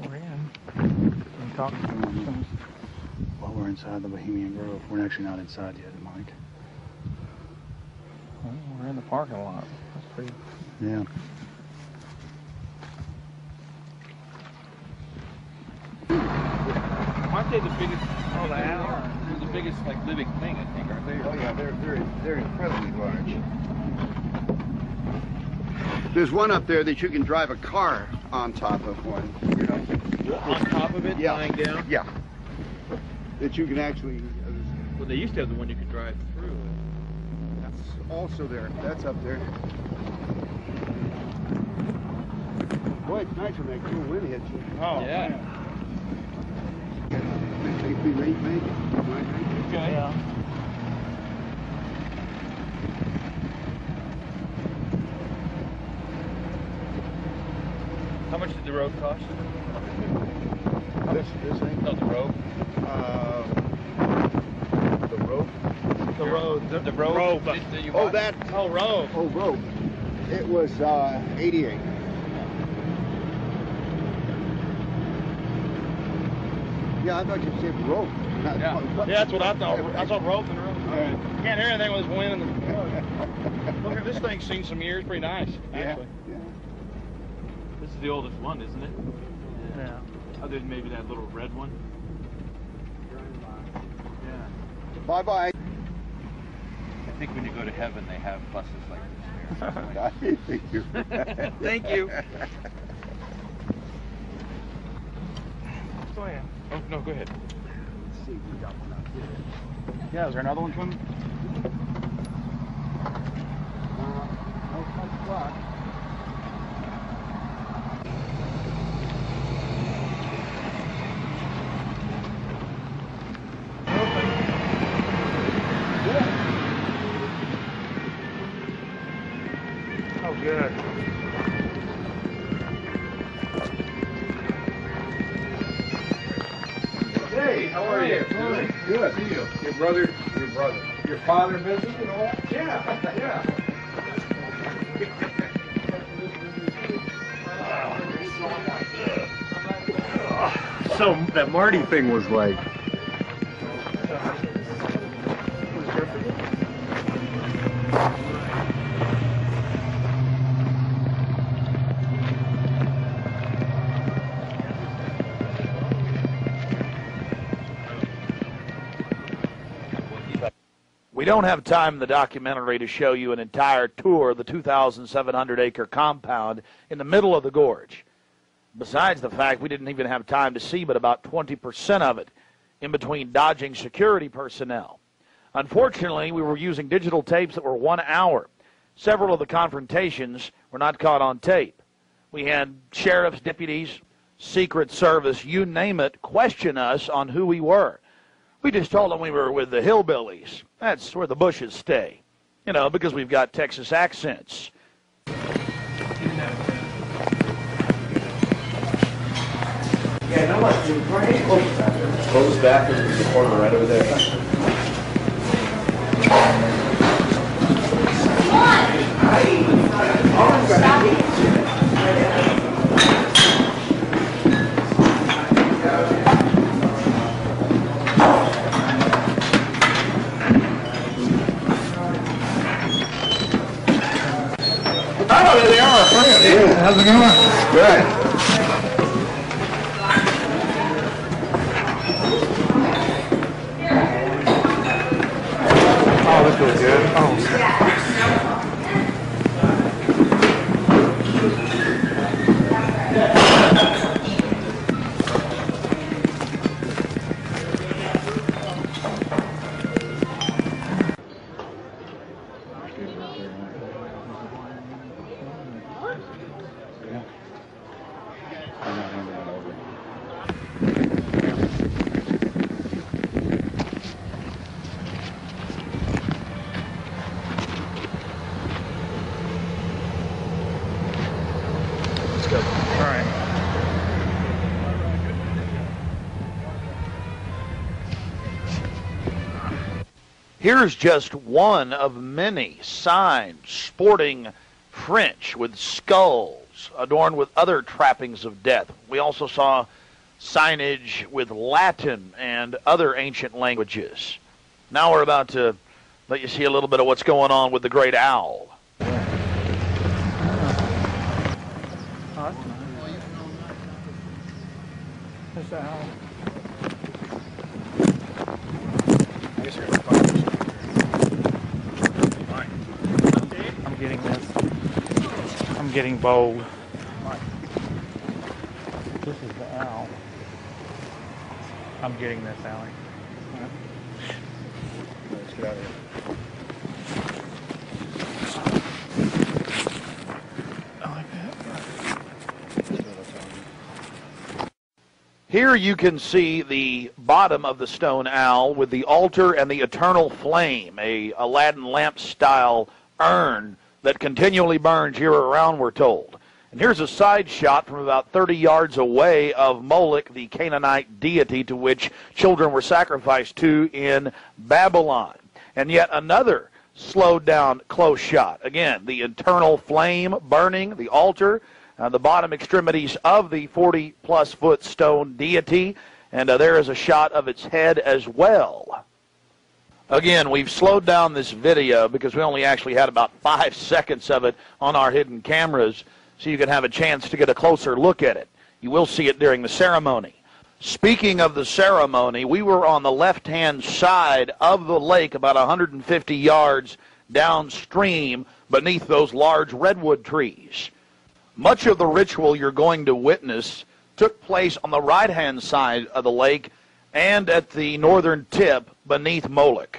We're in. Can you talk to them? Well, we're inside the Bohemian Grove. We're actually not inside yet, Mike. Well, we're in the parking lot. That's pretty... Yeah. Aren't they the biggest... Oh, they are. They're the biggest, like, living thing, I think, aren't they? Oh, yeah, they're incredibly large. There's one up there that you can drive a car on top of one, you know. On top of it, Yeah. lying down? Yeah. That you can actually... Well, they used to have the one you could drive through. That's also there. That's up there. Boy, it's nice when that cool wind hits you. Oh, yeah. Take me late, maybe. Okay. Yeah. How much did the rope cost? This thing? No, the rope. The rope? The rope. The rope. That you Oh, bought? that. Oh, rope. Oh, rope. It was 88. Yeah, I thought you said rope. Yeah, that's what I thought. I thought rope and rope. You can't hear anything with this wind. Look at this thing's seen some years. Pretty nice, actually. Yeah. This is the oldest one, isn't it? Yeah. Other than maybe that little red one. Yeah. Bye-bye. I think when you go to heaven, they have buses like this. Thank you. Thank you. Go ahead. Oh, no, go ahead. Let's see, we got one out here. Yeah, is there another one coming? No clock. Oh, good. Hey, how are you? Good. Good. See you. Your brother. Your father visited and all that? Yeah, yeah. So that Marty thing was like... We don't have time in the documentary to show you an entire tour of the 2,700-acre compound in the middle of the gorge. Besides the fact we didn't even have time to see but about 20% of it in between dodging security personnel. Unfortunately, we were using digital tapes that were 1 hour. Several of the confrontations were not caught on tape. We had sheriffs, deputies, Secret Service, you name it, question us on who we were. We just told them we were with the hillbillies. That's where the Bushes stay, you know, because we've got Texas accents. Yeah, no much. Close back in the corner right over there. Oh, there they are, friends. Yeah, how's it going? Good. Oh, this feels good. Oh. Here's just one of many signs sporting French with skulls adorned with other trappings of death. We also saw signage with Latin and other ancient languages. Now we're about to let you see a little bit of what's going on with the great owl. There's the owl. I guess you're going to find this. Fine. I'm getting this. I'm getting bold. This is the owl. I'm getting this, Allie. Let's get out of here. Here you can see the bottom of the stone owl with the altar and the eternal flame, a Aladdin lamp style urn that continually burns year around, we're told. And here's a side shot from about 30 yards away of Moloch, the Canaanite deity to which children were sacrificed to in Babylon. And yet another slowed down close shot. Again, the eternal flame burning, the altar, the bottom extremities of the 40-plus foot stone deity, and there is a shot of its head as well. Again, we've slowed down this video because we only actually had about 5 seconds of it on our hidden cameras, so you can have a chance to get a closer look at it. You will see it during the ceremony. Speaking of the ceremony, we were on the left-hand side of the lake about 150 yards downstream beneath those large redwood trees. Much of the ritual you're going to witness took place on the right-hand side of the lake and at the northern tip beneath Moloch.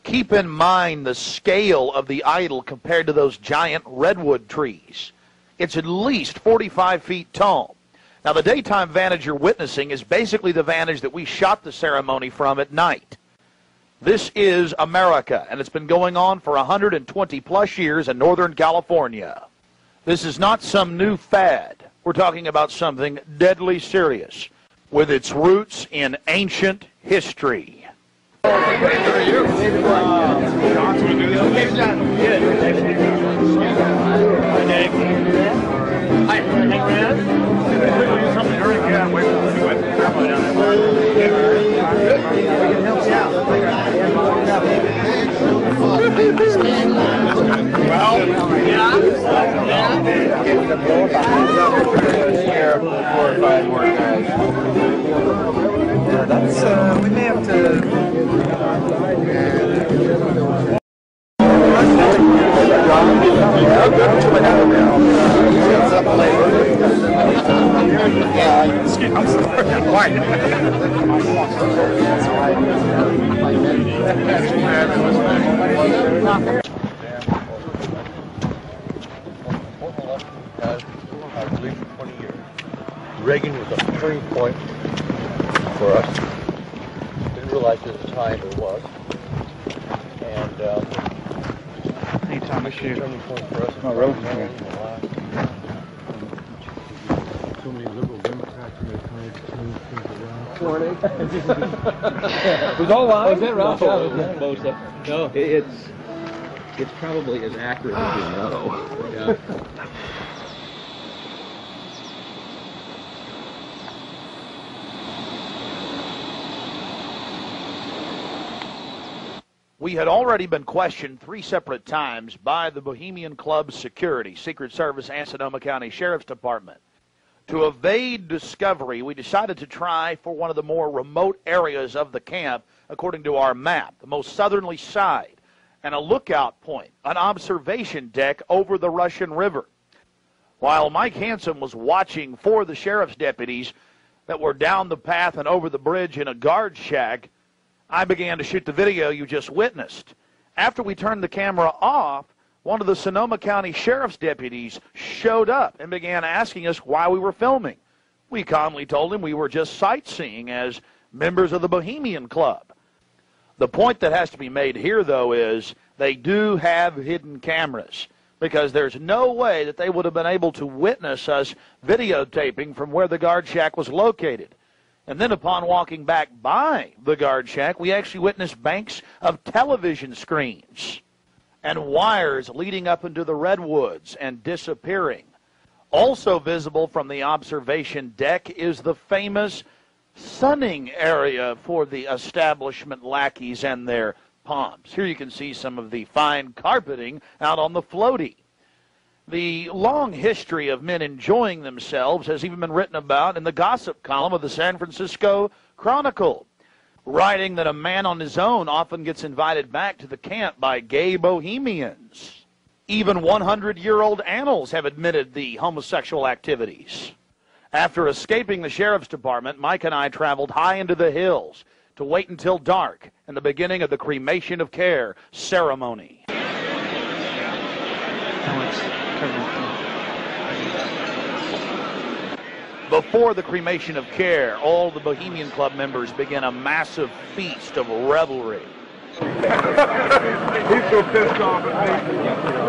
Keep in mind the scale of the idol compared to those giant redwood trees. It's at least 45 feet tall. Now, the daytime vantage you're witnessing is basically the vantage that we shot the ceremony from at night. This is America, and it's been going on for 120-plus years in Northern California. This is not some new fad. We're talking about something deadly serious with its roots in ancient history. We may have to. I'm sorry. Why? I believe for 20 years. Reagan was a turning point for us. Didn't realize at the time it was. And anytime we shoot. Turning point for us. Oh, really? So many liberal Democrats in their time to change things around. Morning. It was all live? Was it Ralph? No. It's probably as accurate as you know. Yeah. We had already been questioned 3 separate times by the Bohemian Club security, Secret Service, and Sonoma County Sheriff's Department. To evade discovery, we decided to try for one of the more remote areas of the camp, according to our map, the most southerly side, and a lookout point, an observation deck over the Russian River. While Mike Hansen was watching for the sheriff's deputies that were down the path and over the bridge in a guard shack, I began to shoot the video you just witnessed. After we turned the camera off, one of the Sonoma County Sheriff's deputies showed up and began asking us why we were filming. We calmly told him we were just sightseeing as members of the Bohemian Club. The point that has to be made here, though, is they do have hidden cameras, because there's no way that they would have been able to witness us videotaping from where the guard shack was located. And then upon walking back by the guard shack, we actually witnessed banks of television screens and wires leading up into the redwoods and disappearing. Also visible from the observation deck is the famous sunning area for the establishment lackeys and their pomps. Here you can see some of the fine carpeting out on the floaty. The long history of men enjoying themselves has even been written about in the gossip column of the San Francisco Chronicle, writing that a man on his own often gets invited back to the camp by gay bohemians. Even 100-year-old annals have admitted the homosexual activities. After escaping the sheriff's department, Mike and I traveled high into the hills to wait until dark and the beginning of the cremation of care ceremony. Before the cremation of care, all the Bohemian Club members begin a massive feast of revelry. He's so pissed off at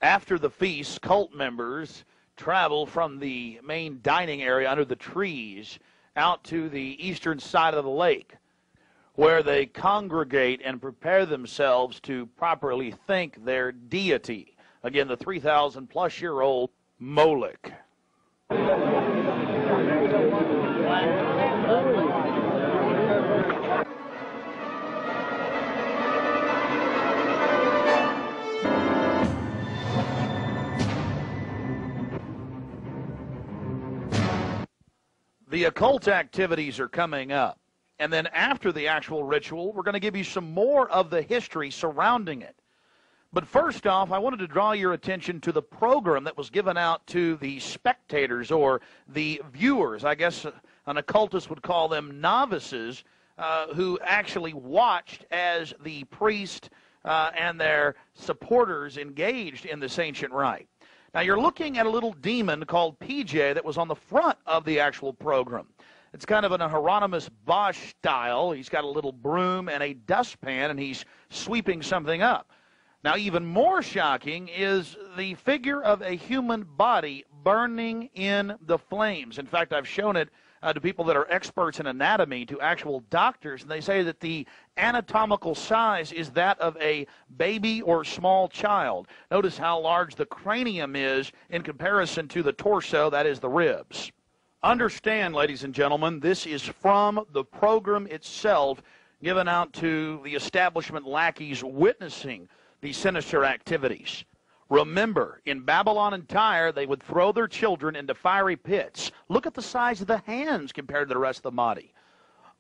After the feast, cult members travel from the main dining area under the trees out to the eastern side of the lake, where they congregate and prepare themselves to properly thank their deity. Again, the 3,000-plus-year-old Moloch. The occult activities are coming up. And then after the actual ritual, we're going to give you some more of the history surrounding it. But first off, I wanted to draw your attention to the program that was given out to the spectators or the viewers. I guess an occultist would call them novices, who actually watched as the priest and their supporters engaged in this ancient rite. Now, you're looking at a little demon called PJ that was on the front of the actual program. It's kind of an Hieronymus Bosch style. He's got a little broom and a dustpan, and he's sweeping something up. Now, even more shocking is the figure of a human body burning in the flames. In fact, I've shown it to people that are experts in anatomy, to actual doctors, and they say that the anatomical size is that of a baby or small child. Notice how large the cranium is in comparison to the torso, that is the ribs. Understand, ladies and gentlemen, this is from the program itself given out to the establishment lackeys witnessing these sinister activities. Remember, in Babylon and Tyre, they would throw their children into fiery pits. Look at the size of the hands compared to the rest of the body.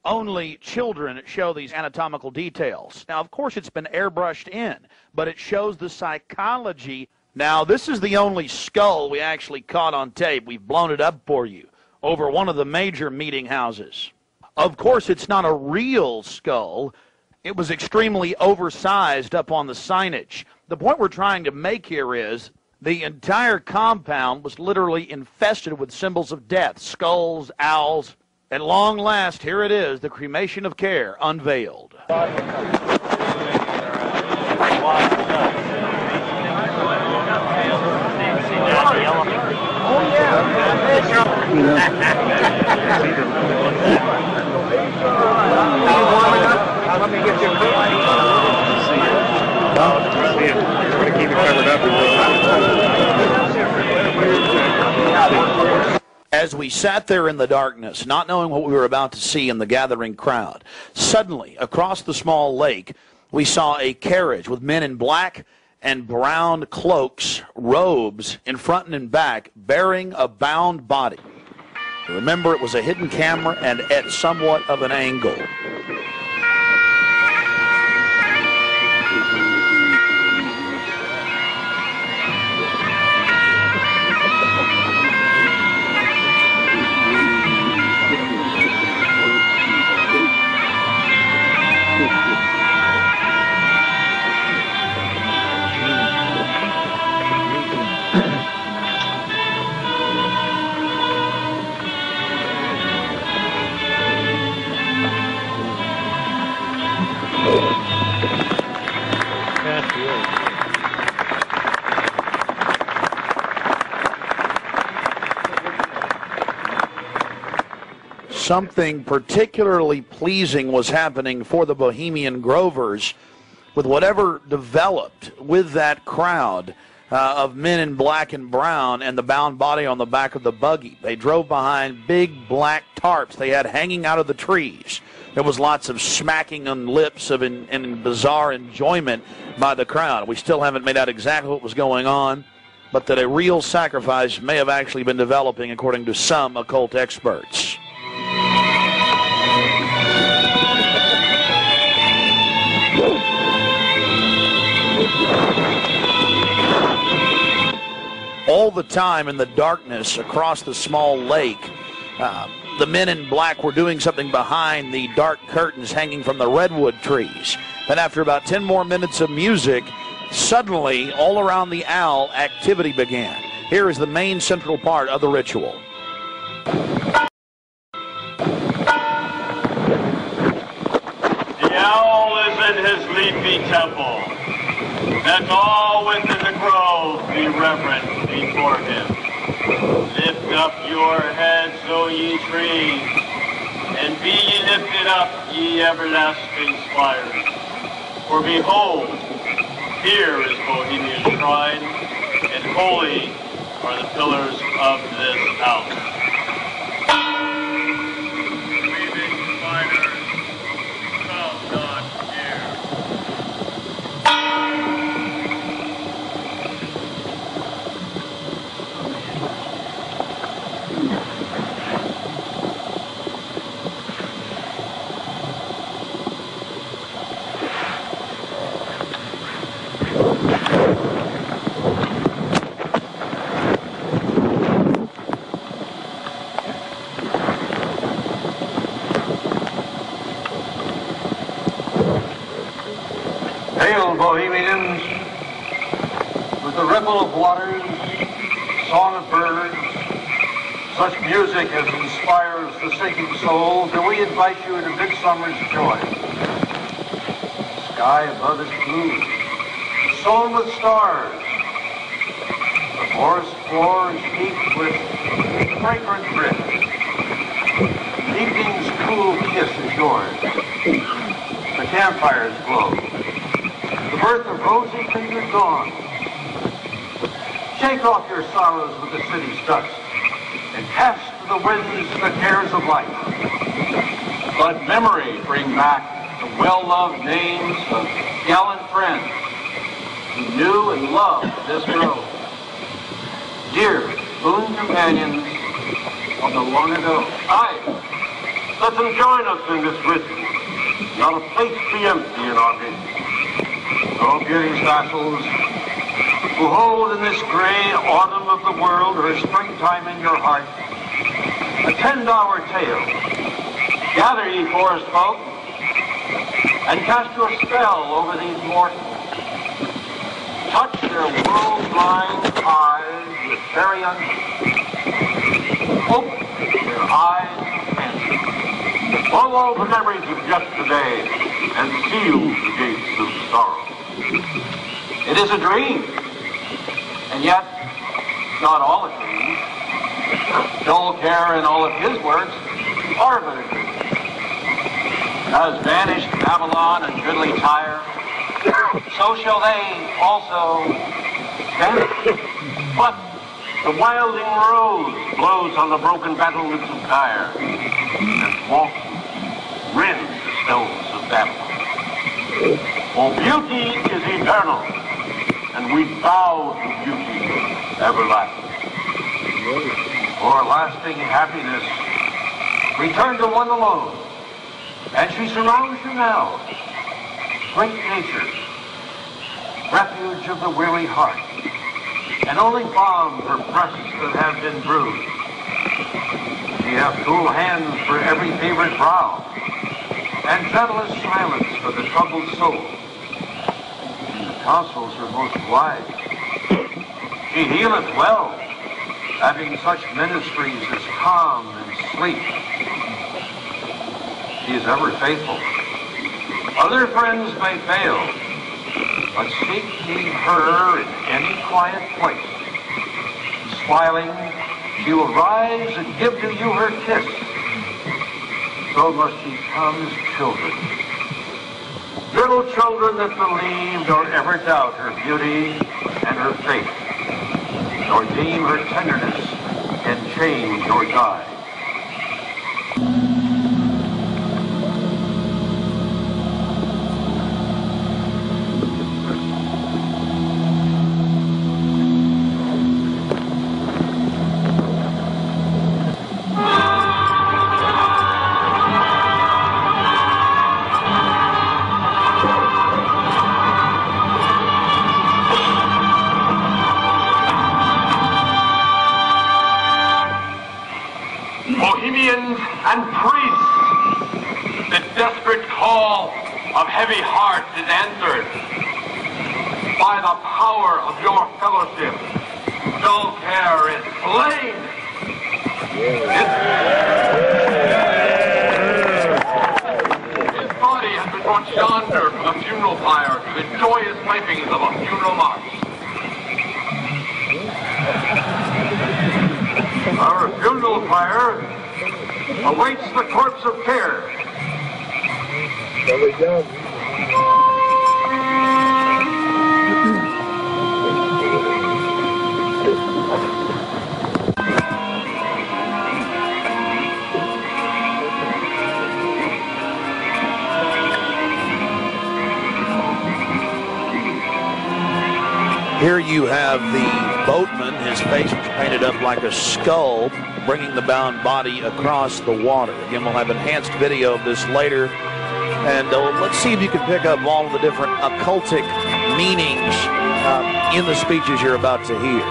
Only children show these anatomical details. Now, of course, it's been airbrushed in, but it shows the psychology. Now, this is the only skull we actually caught on tape. We've blown it up for you over one of the major meeting houses. Of course, it's not a real skull. It was extremely oversized up on the signage. The point we're trying to make here is the entire compound was literally infested with symbols of death, skulls, owls. At long last, here it is, the cremation of care unveiled. Let me get your As we sat there in the darkness, not knowing what we were about to see in the gathering crowd, suddenly, across the small lake, we saw a carriage with men in black and brown cloaks, robes, in front and in back, bearing a bound body. Remember, it was a hidden camera and at somewhat of an angle. Something particularly pleasing was happening for the Bohemian Grovers with whatever developed with that crowd of men in black and brown and the bound body on the back of the buggy. They drove behind big black tarps they had hanging out of the trees. there was lots of smacking on lips and bizarre enjoyment by the crowd. We still haven't made out exactly what was going on, but that a real sacrifice may have actually been developing, according to some occult experts. All the time in the darkness across the small lake, the men in black were doing something behind the dark curtains hanging from the redwood trees. Then after about 10 more minutes of music, suddenly all around the owl activity began. Here is the main central part of the ritual. The owl is in his leafy temple. Let all within the grove be reverent before him. Lift up your heads, O ye trees, and be ye lifted up, ye everlasting spires. For behold, here is Bohemian shrine, and holy are the pillars of this house. Weaving spiders, come not near. Hail, Bohemians, with the ripple of waters, song of birds, such music as inspires the sinking soul, do we invite you into midsummer's joy. The sky above is blue, sown with stars. The forest floor is heaped with fragrant drift. Evening's cool kiss is yours. The campfires glow. The birth of rosy-fingered dawn. Shake off your sorrows with the city's dust and cast to the winds the cares of life. Let memory bring back the well-loved names of gallant friends who knew and loved this grove. Dear boon companions of the long ago. Aye, let them join us in this ritual. Not a place be empty in our midst. O beauty's vassals, who hold in this gray autumn of the world her springtime in your heart, attend our tale. Gather, ye forest folk, and cast your spell over these mortals. Touch their world-blind eyes with fairy unction. Open their eyes and blow all the memories of yesterday and seal the gates of sorrow. It is a dream, and yet not all a dream. Joel Kerr and all of his works are but a dream. As vanished Babylon and goodly Tyre, so shall they also vanish. But the wilding rose blows on the broken battlements of Tyre, and walks rend the stones of Babylon. For beauty is eternal, and we bow to beauty everlasting. For lasting happiness, return to one alone, and she surrounds you now. Great nature, refuge of the weary heart, and only balm for breasts that have been bruised. She hath cool hands for every favored brow, and gentlest silence for the troubled soul. The counsels are most wise. She healeth well, having such ministries as calm and sleep. She is ever faithful. Other friends may fail, but seek ye her in any quiet place. Smiling, she will rise and give to you her kiss. So must ye come as children. Little children that believe nor ever doubt her beauty and her faith, nor deem her tenderness can change or die. and priests, the desperate call of heavy heart is answered. By the power of your fellowship, dull care is slain. His body has been brought yonder from the funeral pyre to the joyous pipings of a funeral march. Our funeral pyre awaits the corpse of care. There we go. Here you have the boatman, his face was painted up like a skull, bringing the bound body across the water. Again, we'll have enhanced video of this later. And let's see if you can pick up all of the different occultic meanings in the speeches you're about to hear.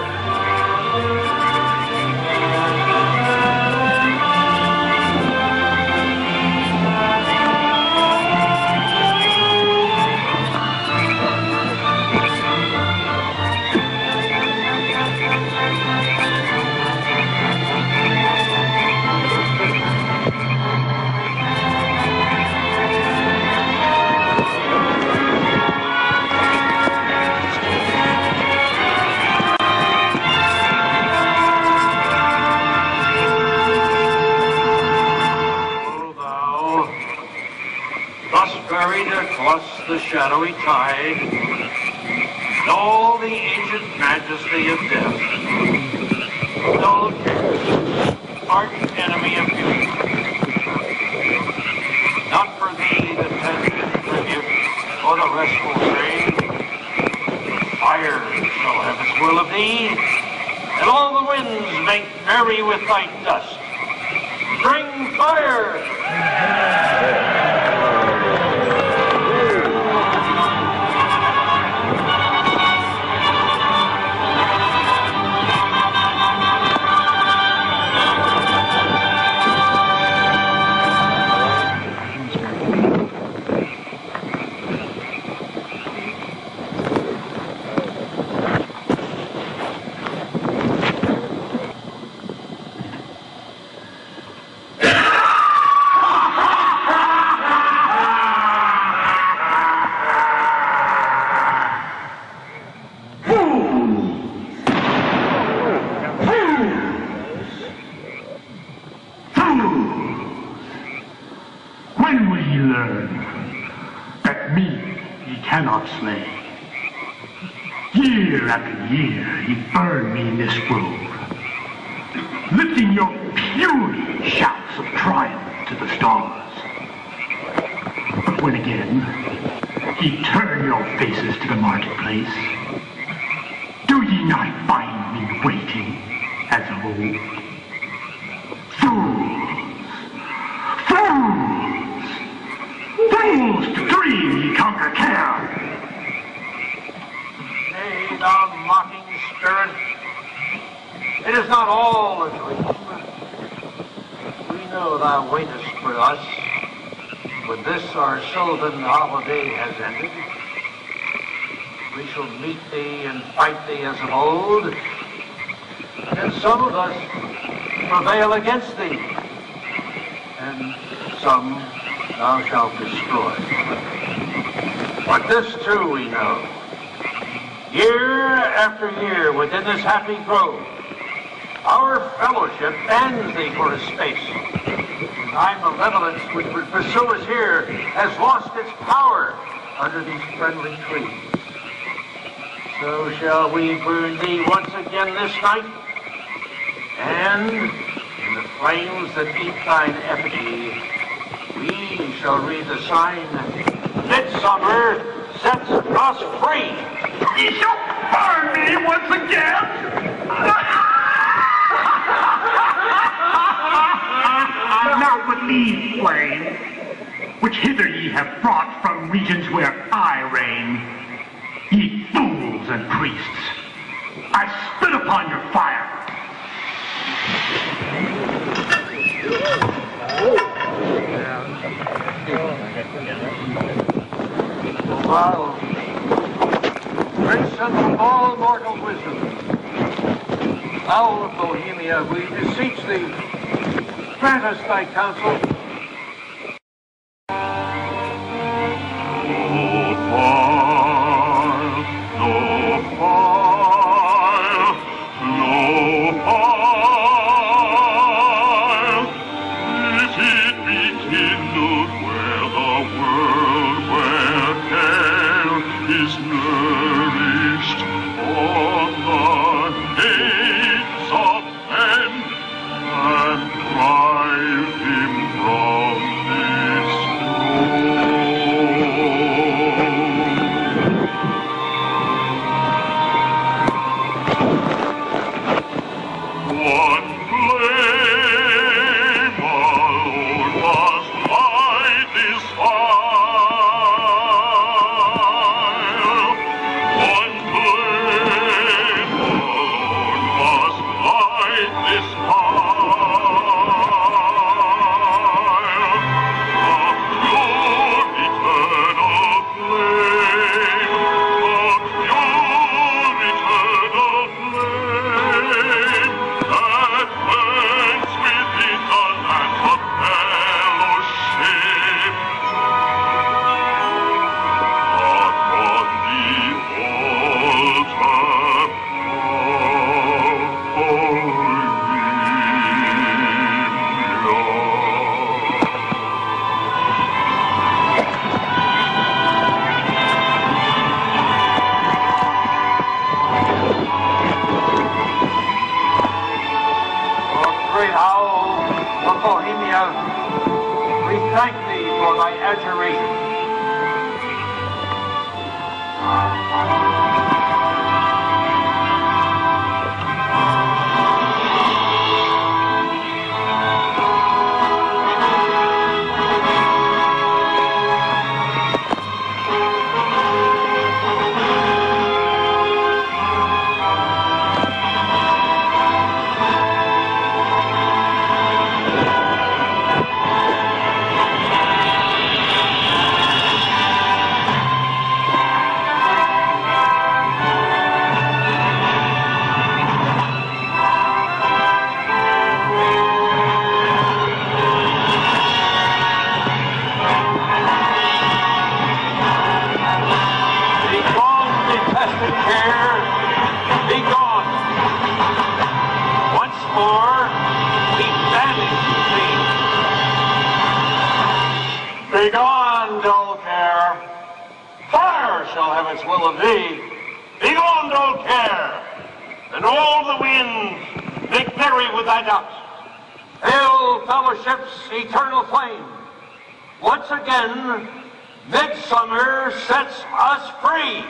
Across the shadowy tide, and all the ancient majesty of death, dull care, arch enemy of beauty. Not for thee the tender tribute, or the restful train. Fire shall have its will of thee, and all the winds make merry with thy dust. Bring fire! Year after year, he burned me in this grove, lifting your puny shouts of triumph to the stars. But when again, he turned your faces to the marketplace, do ye not find me waiting as of old? Fools to dream ye conquer care! Thou mocking spirit, it is not all a dream. We know thou waitest for us when this our sylvan holiday has ended. We shall meet thee and fight thee as of old, and some of us prevail against thee, and some thou shalt destroy. But this too we know. Year after year within this happy grove, our fellowship bans thee for a space. Thy malevolence which would pursue us here has lost its power under these friendly trees. So shall we burn thee once again this night, and in the flames that eat thine effigy, we shall read the sign, Midsummer sets us free. Ye shall burn me once again! Now but leave flame, which hither ye have brought from regions where I reign. Ye fools and priests, I spit upon your fire. Wow. Prince of all mortal wisdom, Owl of Bohemia, we beseech thee, grant us thy counsel. Great Owl of Bohemia, we thank thee for thy adjuration. Begone, dull care. Fire shall have its will of thee. Begone, dull care. And all the winds make merry with thy dust. Hail, fellowship's eternal flame. Once again, midsummer sets us free.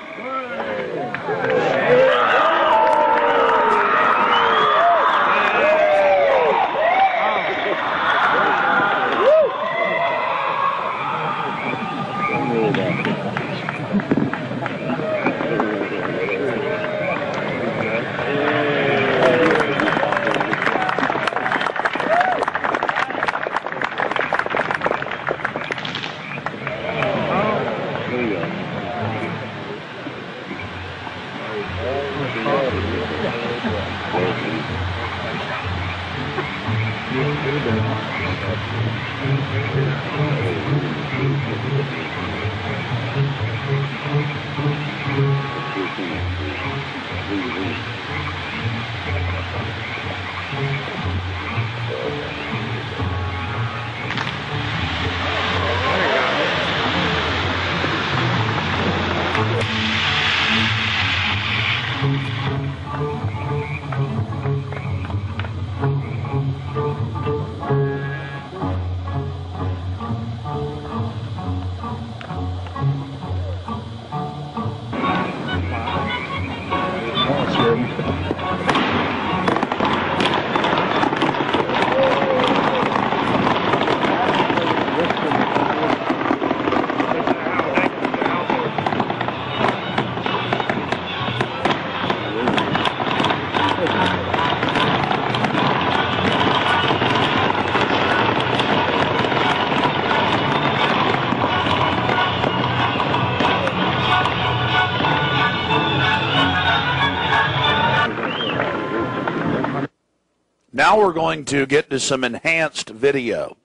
Now we're going to get to some enhanced video,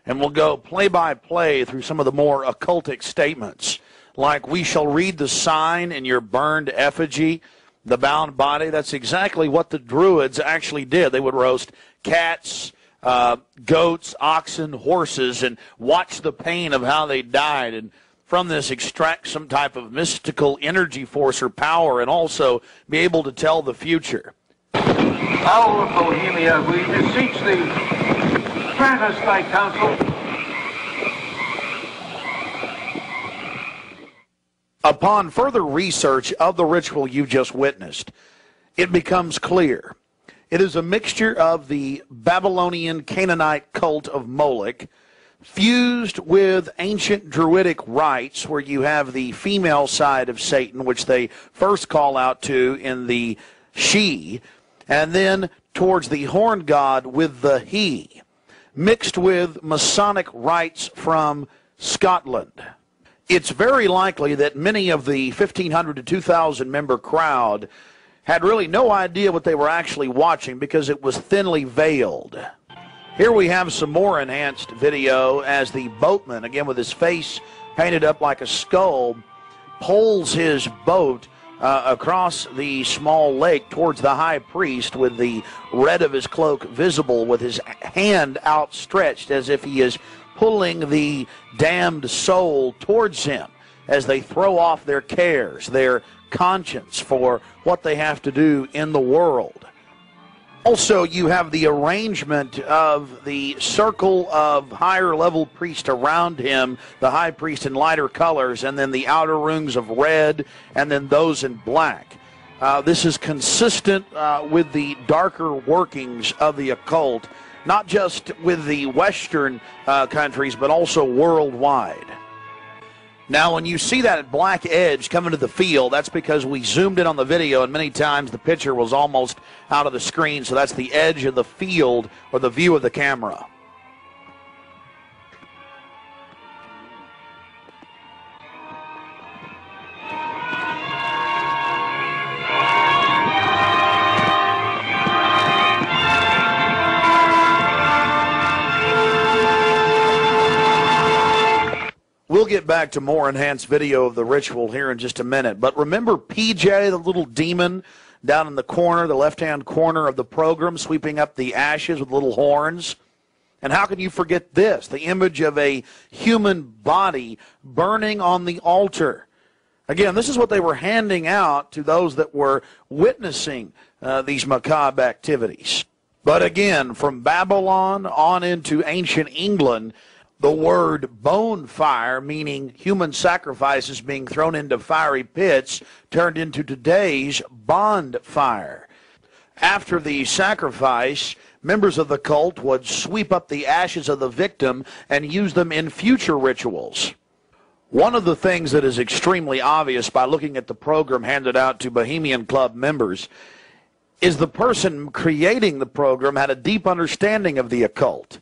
and we'll go play-by-play through some of the more occultic statements, like we shall read the sign in your burned effigy, the bound body. That's exactly what the Druids actually did. They would roast cats, goats, oxen, horses, and watch the pain of how they died, and from this extract some type of mystical energy force or power, and also be able to tell the future. Owl of Bohemia, we beseech thee, grant us thy counsel. Upon further research of the ritual you just witnessed, it becomes clear. It is a mixture of the Babylonian Canaanite cult of Moloch fused with ancient Druidic rites, where you have the female side of Satan, which they first call out to in the she, and then towards the horn god with the he, mixed with Masonic rites from Scotland. It's very likely that many of the 1,500 to 2,000 member crowd had really no idea what they were actually watching because it was thinly veiled. Here we have some more enhanced video as the boatman, again with his face painted up like a skull, poles his boat across the small lake towards the high priest with the red of his cloak visible, with his hand outstretched as if he is pulling the damned soul towards him as they throw off their cares, their conscience for what they have to do in the world. Also, you have the arrangement of the circle of higher level priests around him, the high priest in lighter colors, and then the outer rings of red, and then those in black. This is consistent with the darker workings of the occult, not just with the Western countries, but also worldwide. Now, when you see that black edge coming to the field, that's because we zoomed in on the video, and many times the picture was almost out of the screen, so that's the edge of the field or the view of the camera. We'll get back to more enhanced video of the ritual here in just a minute. But remember PJ, the little demon down in the corner, the left-hand corner of the program, sweeping up the ashes with little horns? And how can you forget this? The image of a human body burning on the altar. Again, this is what they were handing out to those that were witnessing these macabre activities. But again, from Babylon on into ancient England, the word bone fire, meaning human sacrifices being thrown into fiery pits, turned into today's bond fire. After the sacrifice, members of the cult would sweep up the ashes of the victim and use them in future rituals. One of the things that is extremely obvious by looking at the program handed out to Bohemian Club members is the person creating the program had a deep understanding of the occult.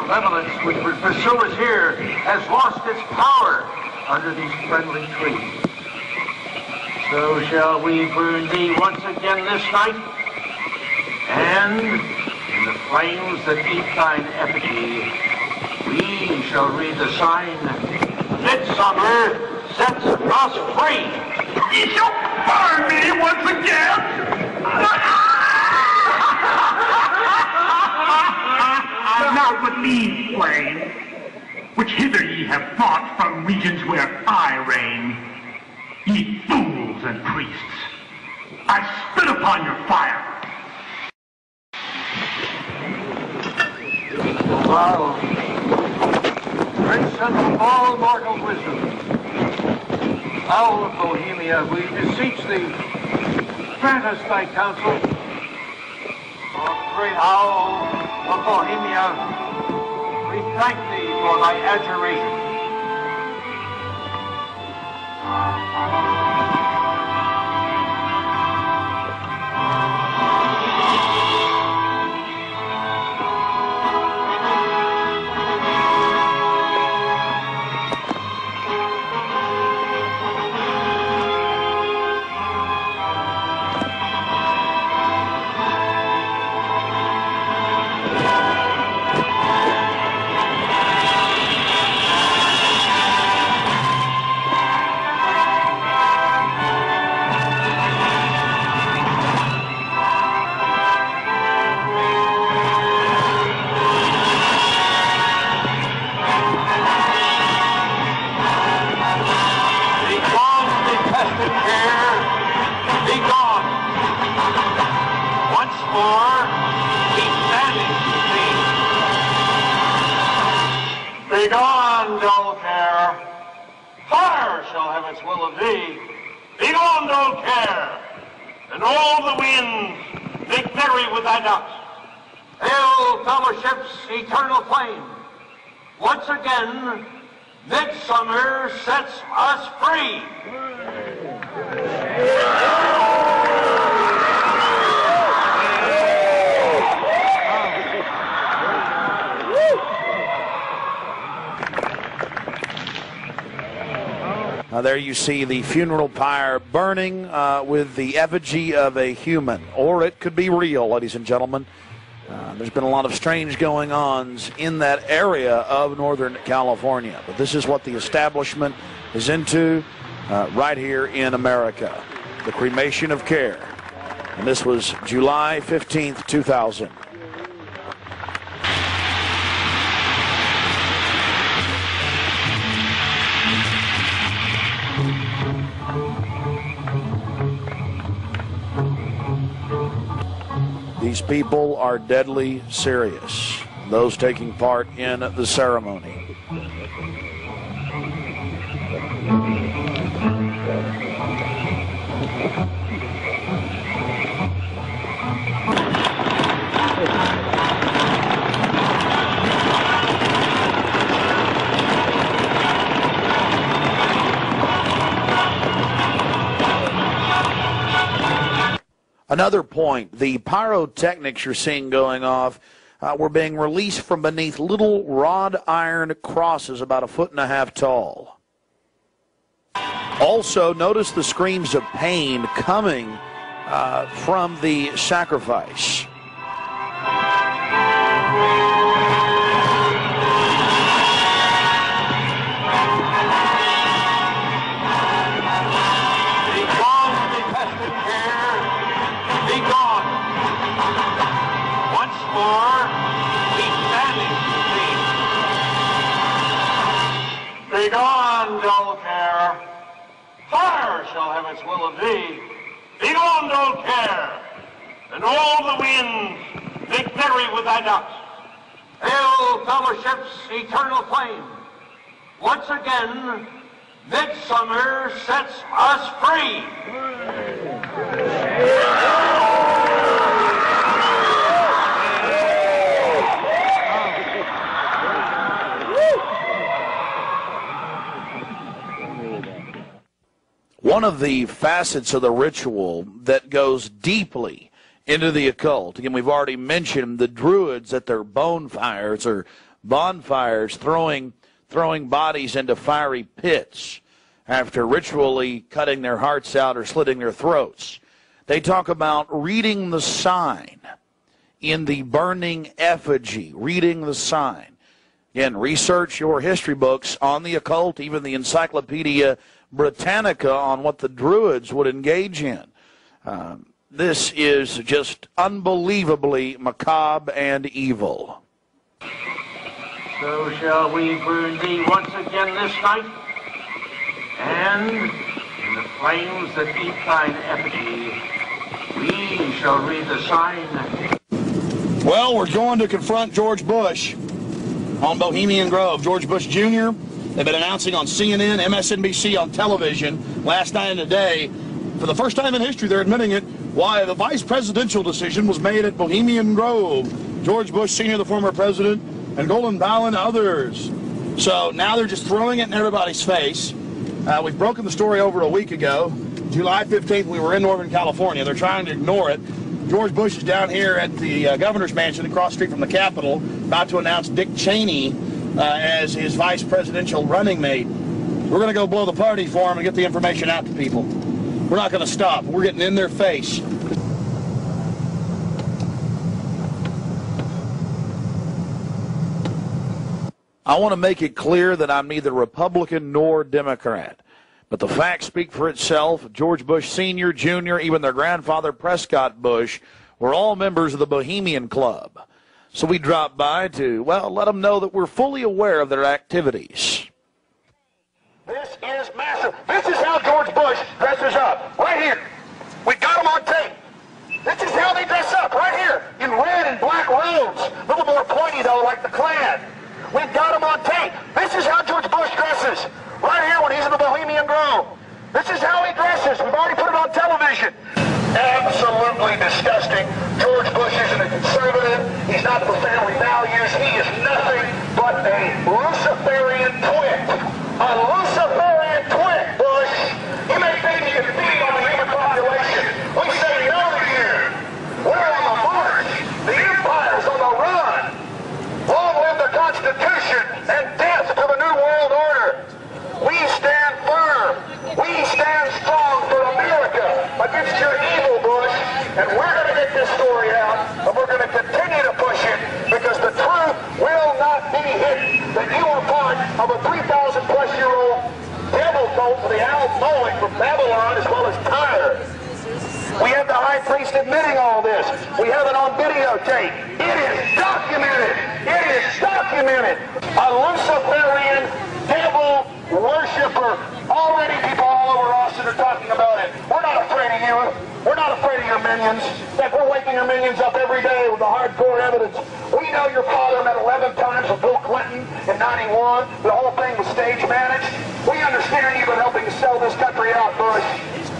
malevolence which would pursue us here has lost its power under these friendly trees. So shall we burn thee once again this night, and in the flames that eat thine effigy, we shall read the sign, Midsummer sets us free. You shall burn me once again! Not with these flames, which hither ye have brought from regions where I reign. Ye fools and priests, I spit upon your fire. Thou, Prince of all mortal wisdom, thou of Bohemia, we beseech thee, grant us thy counsel. O great owl of Bohemia, we thank thee for thy adjuration. Begone, dull care. Fire shall have its will of thee. Begone, dull care. And all the winds make merry with thy ducks. Hail, fellowship's eternal flame. Once again, midsummer sets us free. There you see the funeral pyre burning with the effigy of a human, or it could be real, ladies and gentlemen. There's been a lot of strange going-ons in that area of Northern California, but this is what the establishment is into right here in America, the cremation of care. And this was July 15th, 2000. These people are deadly serious, those taking part in the ceremony. Another point, the pyrotechnics you're seeing going off were being released from beneath little wrought iron crosses about 1.5 feet tall. Also, notice the screams of pain coming from the sacrifice. Begone, dull care. Fire shall have its will of thee. Begone, dull care. And all the winds make merry with thy ducks. Hail, fellowship's eternal flame. Once again, midsummer sets us free. One of the facets of the ritual that goes deeply into the occult, again, we've already mentioned the Druids at their bonfires or bonfires throwing bodies into fiery pits after ritually cutting their hearts out or slitting their throats. They talk about reading the sign in the burning effigy, reading the sign. Again, research your history books on the occult, even the Encyclopedia Britannica on what the Druids would engage in. This is just unbelievably macabre and evil. So shall we burn thee once again this night, and in the flames that eat thine effigy, we shall read the sign. Well, we're going to confront George Bush on Bohemian Grove. George Bush Jr., they've been announcing on CNN, MSNBC, on television last night and today. For the first time in history, they're admitting it, why the vice presidential decision was made at Bohemian Grove. George Bush Sr., the former president, and Golden Powell and others. So now they're just throwing it in everybody's face. We've broken the story over a week ago. July 15th, we were in Northern California. They're trying to ignore it. George Bush is down here at the governor's mansion across the street from the Capitol, about to announce Dick Cheney as his vice presidential running mate. We're going to go blow the party for him and get the information out to people. We're not going to stop. We're getting in their face. I want to make it clear that I'm neither Republican nor Democrat. But the facts speak for itself. George Bush Sr., Jr., even their grandfather Prescott Bush were all members of the Bohemian Club. So we dropped by to, well, let them know that we're fully aware of their activities. This is massive. This is how George Bush dresses up. Right here. We got him on tape. This is how they dress up. Right here. In red and black robes. A little more pointy, though, like the Klan. We've got him on tape. This is how George Bush dresses. Right here when he's in the Bohemian Grove. This is how he dresses. We've already put it on television. Absolutely disgusting. George Bush isn't a conservative. He's not for family values. He is nothing but a Luciferian twit. A Luciferian twit, Bush. You may think you can feed on the human population. We say no to you. We're on the march. The empire's on the run. Long live the Constitution and death to the New World Order. We stand firm. We stand strong for America against your evil, Bush. And we're going to get this story out, and we're going to continue to push it because the truth will not be hidden. That you are part of a 3,000-plus-year-old devil cult for the Al Moloch from Babylon as well as Tyre. We have the high priest admitting all this. We have it on videotape. It is documented. It is documented. A Luciferian devil worshiper. Already people all over Austin are talking about it. We're not afraid of you. We're not afraid of your minions. In fact, we're waking your minions up every day with the hardcore evidence. We know your father met 11 times with Bill Clinton in 91. The whole thing was stage managed. We understand you've been helping to sell this country out, Bush.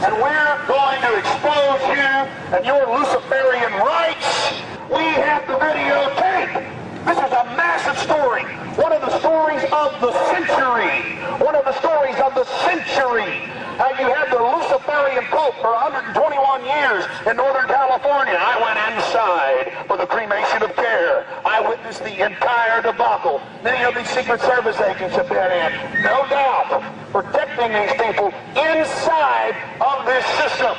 And we're going to expose you and your Luciferian rights. We have the videotape. This is a massive story. One of the stories of the century. One of the stories of the century. How you had the Luciferian Pope for 121 years in Northern California. I went inside for the cremation of care. I witnessed the entire debacle. Many of these Secret Service agents have been in. No doubt. Protecting these people inside of this system.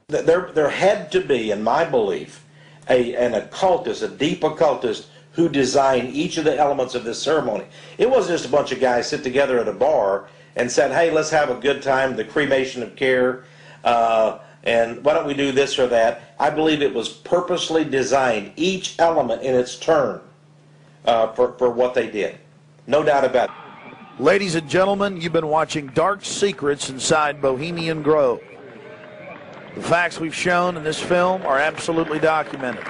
There had to be, in my belief, an occultist, a deep occultist, who designed each of the elements of this ceremony. It wasn't just a bunch of guys sit together at a bar and said, hey, let's have a good time, the cremation of care, and why don't we do this or that. I believe it was purposely designed, each element in its turn, for what they did. No doubt about it. Ladies and gentlemen, you've been watching Dark Secrets inside Bohemian Grove. The facts we've shown in this film are absolutely documented.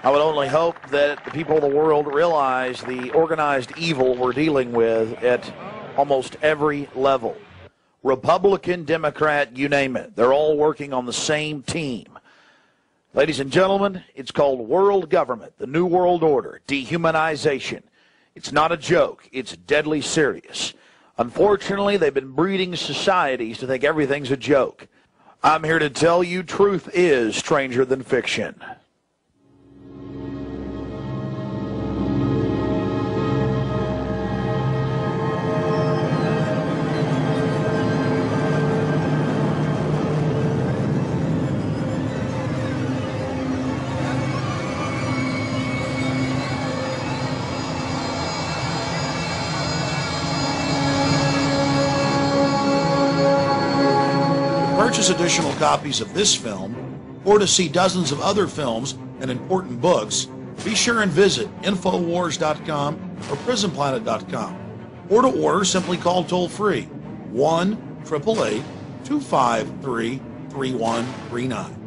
I would only hope that the people of the world realize the organized evil we're dealing with at almost every level. Republican, Democrat, you name it. They're all working on the same team. Ladies and gentlemen, it's called world government, the New World Order, dehumanization. It's not a joke. It's deadly serious. Unfortunately, they've been breeding societies to think everything's a joke. I'm here to tell you truth is stranger than fiction. purchase additional copies of this film, or to see dozens of other films and important books, be sure and visit Infowars.com or PrisonPlanet.com. Or to order, simply call toll-free 1-888-253-3139.